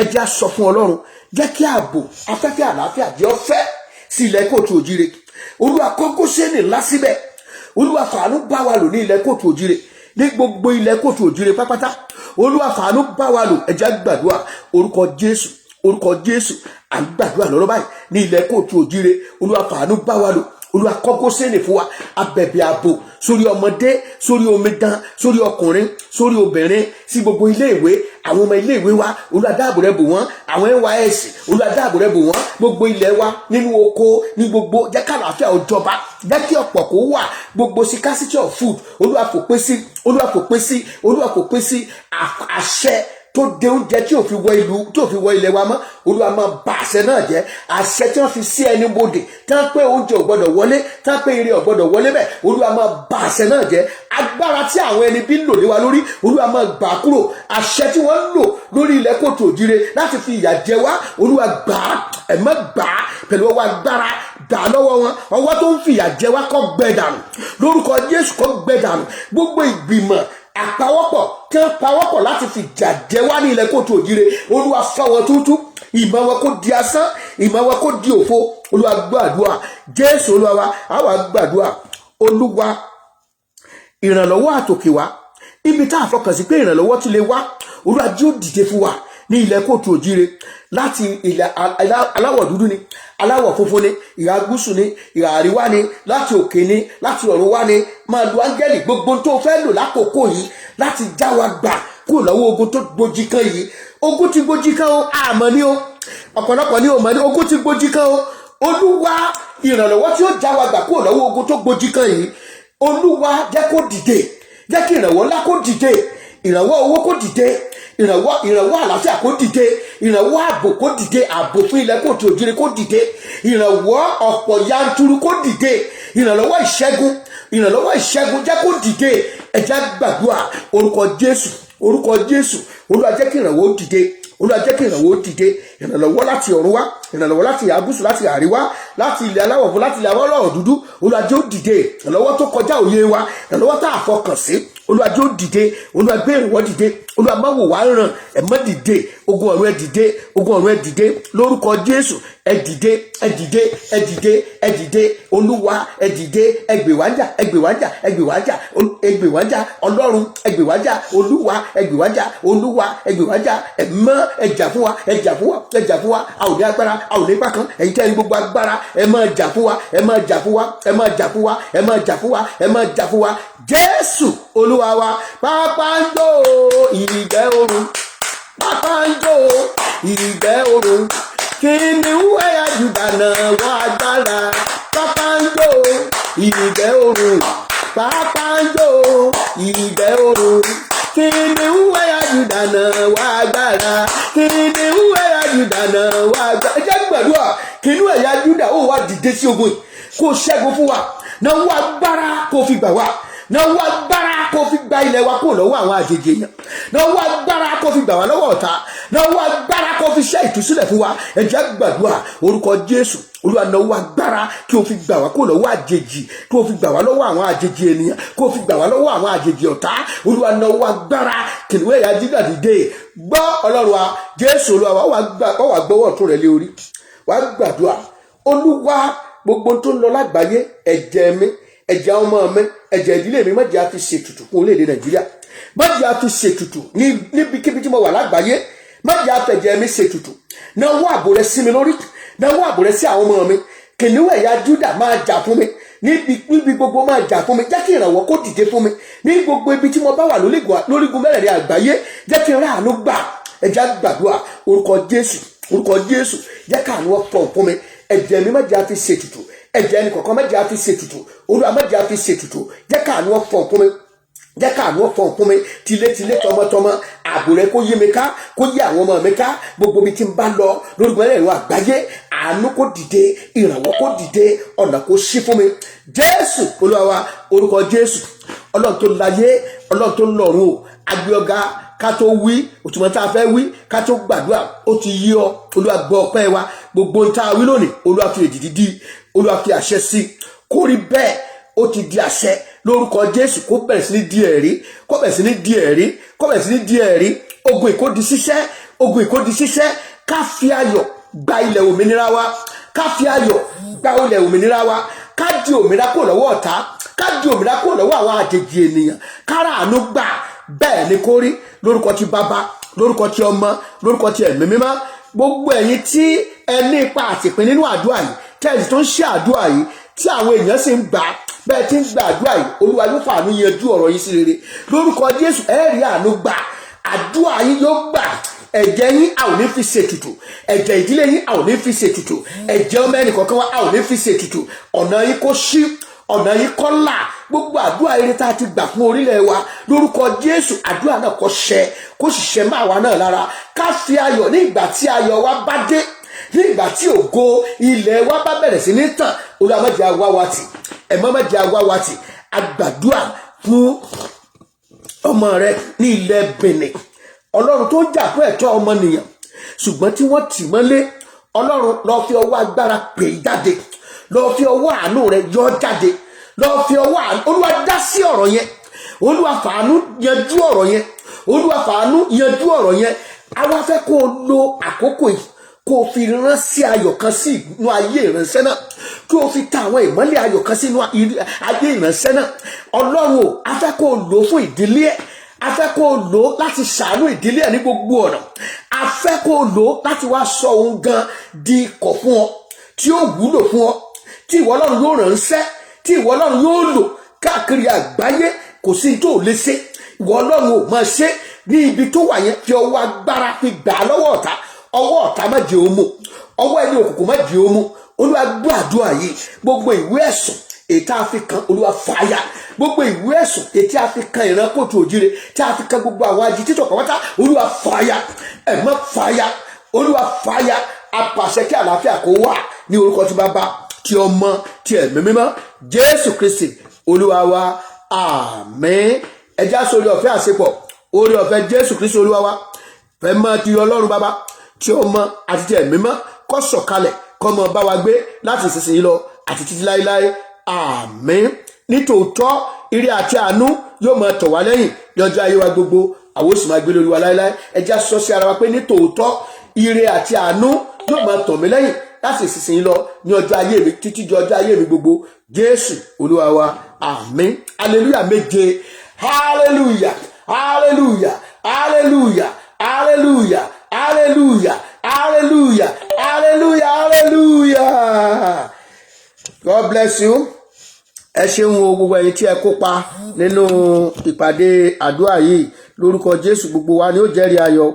Ẹ jẹ́ sọ fún Ọlọ́run, jẹ́ kí ààbò, afẹ́fẹ́ àlàáfíà jẹ́ ọ̀fẹ́ sí ilẹ̀ kóòtù òjìrè. Olúwa kó Góṣẹ́nì ńlá síbẹ̀, Olúwa fàánú bá wa lò ní ilẹ̀ kóòtù òjìrè, ní gbogbo ilẹ̀ kóòtù òjìrè pápátá. Olúwa fàánú bá wa lò. Ẹ jẹ́ gbàdúrà orúkọ Jésù à ń gbàdúrà lọ́rọ̀ báyìí ní ilẹ̀ kóòtù òjìrè. Olúwa fàánú bá wa lò, Olúwa kọ́ Góṣẹ́nì fún wa abẹ̀bẹ̀ ààbò sórí ọmọdé sórí omidan sórí ọkùnrin sórí obìnrin sí gbogbo ilé ìwé àwọn ọmọ ilé ìwé wa Olúwa dáàbò rẹ bò wọ́n àwọn NYSC Olúwa dáàbò rẹ bò wọ́n gbogbo ilẹ̀ wa nínú oko ní gbogbo jẹ́ kàlàáfíà ó jọba jẹ́ kí ọ̀pọ̀ kó wà gbogbo scarcity of food Olúwa fòpin sí Olúwa fòpin sí Olúwa fòpin sí àṣẹ tó de oúnjẹ tí ò fi wọ ìlú tí ò fi wọ ilẹ̀ wa mọ́ Olúwa máa bà àṣẹ náà jẹ́ àṣẹ tí wọ́n fi sí ẹni bodè tí wọ́n pé oúnjẹ ò gbọ́dọ̀ wọlé tí wọ́n pé ire ò gbọ́dọ̀ wọlé bẹ́ẹ̀ Olúwa máa bà àṣẹ náà jẹ́ agbára tí àwọn ẹni bí lò lé wa lórí Olúwa máa gbà kúrò àṣẹ tí wọ́n lò lórí ilẹ̀ kòtò òjire láti fi ìyà jẹ wá Olúwa gbà ẹ má gbà pẹ̀lú ọwọ́ agbára gbà lọ́wọ́ wọn ọwọ́ tó ń fi ìyà jẹ wá kó gbẹ dànù lórúkọ Jésù kó gbẹ dànù gbogbo ìgbìmọ̀ àpawọ́pọ̀ tí wọ́n pawọ́pọ̀ láti fi jà jẹ wá ní ilẹ̀ kòtò òjire Olúwa fọ́ wọn tútú ìmọ̀ wọn kó di asán ìmọ̀ wọn kó di òfo Olúwa gbàdúrà Jésù Olúwa wa àwa gbàdúrà Olúwa ìrànlọ́wọ́ àtòkè wá ibi tá a fọkàn sí pé ìrànlọ́wọ́ tún lè wá Olúwa jí ó dìde fún wa ní ilẹ̀ kòtò òjire láti ilẹ̀ aláwọ̀ dúdú ni aláwọ̀ funfun ni ìhà gúúsù ni ìhà àríwá ni láti òkè ni láti ọ̀run wá ni máa lu áńgẹ́lì gbogbo tó fẹ́ lò lákòókò yìí láti já wa gbà kúrò lọ́wọ́ ogun tó gbòjì kan yìí ogun ti gbòjì kan o àmọ́ ni o ọ̀pọ̀lọpọ̀ ni o mọ̀ ni ogun ti gbòjì kan o Olúwa ìrànlọ́wọ́ tí ó já wa gbà kúrò lọ́wọ́ ogun tó gbòjì kan yìí Olúwa jẹ́ kó dìde jẹ́ kí ìrànwọ́ ńlá kó dìde ìrànwọ́ owó kó dìde ìrànwọ́ àlàáfíà kó dìde ìrànwọ́ ààbò kó dìde ààbò fún ilẹ̀ kòtò òjire kó dìde ìrànwọ́ ọ̀pọ̀ yanturu kó dìde ìrànlọ́wọ́ ìṣẹ́gun jẹ́ kó dìde ẹ jẹ́ gbàdúrà orúkọ Jésù Olúwa jẹ́ kí ìrànwọ́ dìde Olúwa jẹ́ kí ìrànwọ́ dìde ìrànlọ́wọ́ láti ọ̀run wá ìrànlọ́wọ́ láti àgúsù láti àríwá láti ilẹ̀ aláwọ̀ fún láti ilẹ̀ aláwọ̀ dúdú Olúwa jẹ́ ó dìde ìrànlọ́wọ́ tó kọjá òye wa ìrànlọ́wọ́ tá a fọkàn sí Olúwa jẹ́ ó dìde Olúwa gbé ìrànwọ́ dìde Olúwa má wò wá ràn ẹ má dìde ogun ọ̀run ẹ dìde ogun ọ̀run ẹ dìde lórúkọ Jésù ẹ dìde ẹ dìde ẹ dìde ẹ dìde Olúwa ẹ dìde ẹ gbè wá jà ẹ gbè wá jà ẹ gbè wá jà ẹ gbè wá jà Ọlọ́run ẹ gbè wá jà Olúwa ẹ gbè wá jà Olúwa ẹ gbè wá jà ẹ mọ́ ẹ jà fún wa ẹ jà fún wa ẹ jà fún wa a ò ní agbára a ò ní ipá kan ẹ̀yin tẹ́ ní gbogbo agbára ẹ máa jà fún wa ẹ máa jà fún wa ẹ máa jà fún wa ẹ máa jà fún wa ẹ máa jà fún wa Jésù Olúwa wa pápá ń jó ìgbẹ́ orun pápá ń jó ìgbẹ́ orun kìnìún ẹ̀yà Júdà náà wá agbára pápá ń jó ìgbẹ́ orun pápá ń jó ìgbẹ́ orun kìnìún ẹ̀yà Júdà náà wá agbára kìnìún ẹ̀yà Júdà náà wá agbára ẹ jẹ́ gbàdúrà kìnìún ẹ̀yà Júdà ó wá dìde sí ogun kó ṣẹ́gun fún wa náà wá agbára kó fi gbà wá náà wá agbára kó fi gba ilẹ̀ wa kó lọ́wọ́ àwọn àjèjì èèyàn náà wá agbára kó fi gbà wá lọ́wọ́ ọ̀tá náà wá agbára kó fi ṣe ìtúsílẹ̀ fún wa ẹ jẹ́ gbàdúrà orúkọ Jésù Olúwa náà wá agbára kí o fi gbà wá kó lọ́wọ́ àjèjì kí o fi gbà wá lọ́wọ́ àwọn àjèjì ènìyàn kí o fi gbà wá lọ́wọ́ àwọn àjèjì ọ̀tá Olúwa náà wá agbára kìnìún ẹ̀yà Júdà dìde gbọ́ Ọlọ́run wa Jésù Olúwa wá gbọ́wọ́ tó rẹ̀ lé orí wá gbàdúrà Olúwa gbogbo tó ń lọ lágbàáyé ẹ̀jẹ̀ mi ẹ̀jẹ̀ ọmọ mi ẹ̀jẹ̀ ìdílé mi má jẹ́ a fi ṣètùtù fún orílẹ̀-èdè Nàìjíríà má jẹ́ a fi ṣètùtù níbikíbi tí mo wà lágbàáyé má jẹ́ a fẹ̀jẹ̀ mi ṣètùtù náà wá ààbò rẹ sí mi lórí náà wá ààbò rẹ sí àwọn ọmọ mi kìnìún ẹ̀yà Júdà máa jà fún mi níbi gbogbo máa jà fún mi jẹ́ kí ìrànwọ́ kó dìde fún mi ní gbogbo ibi tí mo bá wà lórígun mẹ́rẹ̀ẹ̀rin àgbáyé jẹ́ kí n ráàánú gbà ẹ jẹ́ gbàdúrà orúkọ Jésù jẹ́ káàánú ọ̀pọ̀ fún mi ẹ̀jẹ̀ mi má jẹ́ a fi ṣètùtù ẹ̀jẹ̀ ẹnì kọ̀ọ̀kan má jẹ́ a fi ṣètùtù Olúwa má jẹ́ a fi ṣètùtù jẹ́ káàánú ọ̀pọ̀ fún mi jẹ́ káàánú ọ̀pọ̀ fún mi tilétilé tọmọtọmọ ààbò rẹ kó yé mi ká kó yé àwọn ọmọ mi ká gbogbo mi ti ń bá lọ lórí ẹ̀rọ àgbáyé àánú kó dìde ìrànwọ́ kó dìde ọ̀nà kó ṣí fún mi Jésù Olúwa wa orúkọ Jésù Ọlọ́run tó láyé Ọlọ́run tó lọ́run o agbé ọ̀gá ká tó wí òtúmọ̀ tá a fẹ́ wí ká tó gbàdúrà ó ti yí ọ Olúwa gbọ́ ọpẹ́ wa gbogbo ń tá a wí lónìí Olúwa fi èdìdí dí Olúwa fi àṣẹ sí kó rí bẹ́ẹ̀ ó ti di àṣẹ lórúkọ Jésù kó bẹ̀rẹ̀ sí ní di ẹ̀rí kó bẹ̀rẹ̀ sí ní di ẹ̀rí kó bẹ̀rẹ̀ sí ní di ẹ̀rí ogun ìkódi ṣiṣẹ́ ká fi ayọ̀ gba ilẹ̀ òmìnira wa ká fi ayọ̀ gba ilẹ̀ òmìnira wa ká di òmìnira kó lọ́wọ́ ọ̀tá ká di òmìnira kó lọ́wọ́ àwọn àjèjì ènìyàn kára àánú gbà bẹ́ẹ̀ ni kó rí lórúkọ ti Bàbá lórúkọ ti Ọmọ lórúkọ ti Ẹ̀mí Mímọ́ gbogbo ẹ̀yin tí ẹ ní ipa àtìpín nínú àdúrà yìí tẹ́ẹ̀sì tó ń ṣe àdúrà yìí tí àwọn èèyàn sì ń gbà bẹ́ẹ̀ tí ń gbàdúrà yìí olúwa yóò fàánú yanjú ọ̀rọ̀ yìí sí rere lórúkọ Jésù ẹ rí àánú gbà àdúrà yín yóò gbà ẹ̀jẹ̀ yín a ò ní fi ṣètùtù ẹ̀jẹ̀ ìdílé yín a ò ní fi ṣètùtù ẹ̀jẹ̀ ọmọ ẹnì kọ̀ọ̀kan wa a ò ní fi ṣètùtù ọ̀nà yín kó ṣí ọ̀nà yìí kọ́ là gbogbo àdúrà eré tá a ti gbà fún orílẹ̀ wa lórúkọ Jésù àdúrà náà kó ṣẹ kó sì ṣẹ máa wà náà lára ká fi ayọ̀ ní ìgbà tí ayọ̀ wa bá dé ní ìgbà tí ògo ilẹ̀ wa bá bẹ̀rẹ̀ sí ní tàn Olúwa má jẹ́ àwa wa tì ẹ̀mọ́ má jẹ́ àwa wa tì àgbàdúrà fún ọmọ rẹ ní ilẹ̀ Benin Ọlọ́run tó ń jà fún ẹ̀tọ́ ọmọnìyàn ṣùgbọ́n tí wọ́n tì mọ́lé Ọlọ́run lọ fi ọwọ́ agbára pè é jáde lọ fi ọwọ́ àánú rẹ yọ jáde lọ fi ọwọ́ àánú Olúwa dá sí ọ̀rọ̀ yẹn Olúwa fàánú yanjú ọ̀rọ̀ yẹn Olúwa fàánú yanjú ọ̀rọ̀ yẹn àwa fẹ́ kó o lo àkókò yìí kó o fi rán sí ayọ̀ kan sí inú ayé ìránṣẹ́ náà kí o fi ta àwọn ìmọ́lẹ̀ ayọ̀ kan sí inú ayé ìránṣẹ́ náà Ọlọ́run o a fẹ́ kó o lò fún ìdílé ẹ̀ a fẹ́ kó o lò láti ṣàánú ìdílé ẹ̀ ní gbogbo ọ̀nà a fẹ́ kó o lò láti wá sọ ohun gan di ikọ̀ fún ọ tí ó wúlò fún ọ tí ìwọ Ọlọ́run yóò ránṣẹ́ tí ìwọ Ọlọ́run yóò lò káàkiri àgbáyé kò sí tó lè ṣe ìwọ Ọlọ́run ò máa ṣe ní ibi tó wà yẹn fi ọwọ́ agbára fi gbà á lọ́wọ́ ọ̀tá ọwọ́ ọ̀tá má jẹ́ ó mú ọwọ́ ẹni òkùnkùn má jẹ́ ó mú Olúwa gbọ́ àdúrà yìí gbogbo ìwé ẹ̀sùn ètí a fi kan Olúwa fàáyà gbogbo ìwé ẹ̀sùn ètí a fi kan ìran kóòtù òjìrè tí a fi kan gbogbo àwọn ajitítọ̀ pàwọ́tà Olúwa fàáyà ẹ̀mọ́ fàáyà Olúwa fàáyà apàṣẹ kí àlàáfíà kó wà ní orúkọ tí Baba tí Ọmọ tí Ẹ̀mí Mímọ́ Jésù Kristi Olúwa wa àmín ẹjá sórí ọ̀fẹ́ àṣepọ̀ orí ọ̀fẹ́ Jésù Kristi Olúwa wa fẹ́ mọ́ ti Ọlọ́run Baba tí Ọmọ àti tí Ẹ̀mí Mímọ́ kó sọ̀kalẹ̀ kó mọ́ bá wa gbé láti ìsinsìnyí lọ àti títí láéláé àmín nítòótọ́ ire àti àánú yóò máa tọ̀ wá lẹ́yìn lọ́jọ́ ayé wa gbogbo àwọn ó sì máa gbé lórí wa láéláé ẹjá sọ sí ara wa pé nítòótọ́ ire àti àánú yóò máa tọ̀ mí lẹ́yìn láti ìsinsìnyí lọ ní ọjọ́ ayé mi títí di ọjọ́ ayé mi gbogbo Jésù Olúwa wa àmín hallelujah méje hallelujah hallelujah hallelujah hallelujah hallelujah hallelujah hallelujah hallelujah God bless you ẹ ṣeun o gbogbo ẹ̀yin tí ẹ kópa nínú ìpàdé àdúrà yìí lórúkọ Jésù gbogbo wa ni ó jẹ́rìí ayọ̀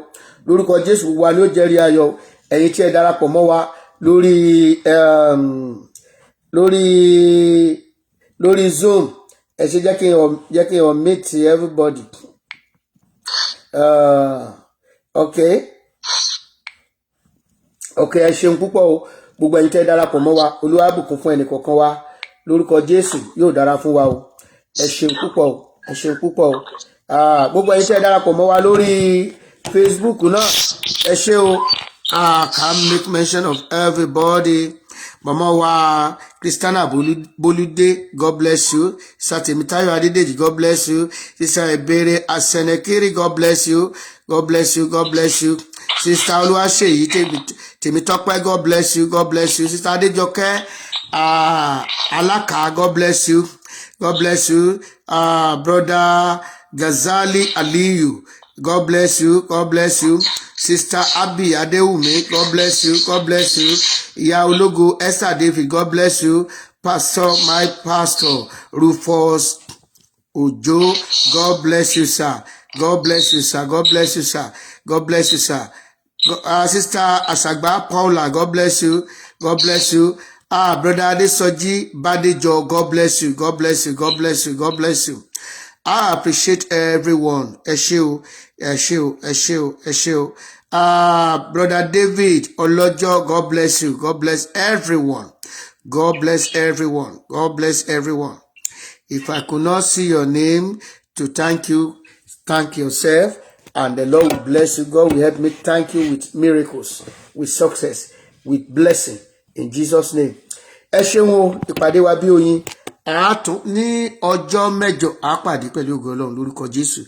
lórúkọ Jésù gbogbo wa ni ó jẹ́rìí ayọ̀ ẹ̀yin tí ẹ darapọ̀ mọ́ wa lórí Zoom ẹ ṣe jẹ́ kí n meet everybody okay ẹ ṣeun púpọ̀ o gbogbo ẹ̀yin tí ẹ darapọ̀ mọ́ wa Olúwa bùkún fún ẹnì kọ̀ọ̀kan wa lórúkọ Jésù yóò dára fún wa o ẹ ṣeun púpọ̀ o ẹ ṣeun púpọ̀ o gbogbo ẹ̀yin tí ẹ darapọ̀ mọ́ wa lórí Facebook náà ẹ ṣé o can make mention of everybody mama wa Christiana Bolude God bless you Satemitayo Adedeji God bless you Sister Ebere Asenekiri God bless you God bless you God bless you Sister Oluwaseyi Temitope God bless you God bless you Sister Adejoke Alaka God bless you God bless you Brother Gazali Aliyu God bless you God bless you Sister Abi Adewumi God bless you God bless you Iya Ologo Esther David God bless you Pastor my pastor Rufus Ojo God bless you sir God bless you sir God bless you sir God bless you sir Sister Asagba Paula God bless you God bless you Brother Adesoji Badejo God bless you God bless you God bless you God bless you I appreciate everyone. Eshio. Brother David Olojo, God bless you. God bless everyone. God bless everyone. God bless everyone. If I could not see your name to thank you, thank yourself, and the Lord will bless you. God will help me thank you with miracles, with success, with blessing. In Jesus' name. Eshio, ìpàdé wa bí oyin. Àátún ní ọjọ́ mẹ́jọ àpàdé pẹ̀lú ògo Ọlọ́run lórúkọ Jésù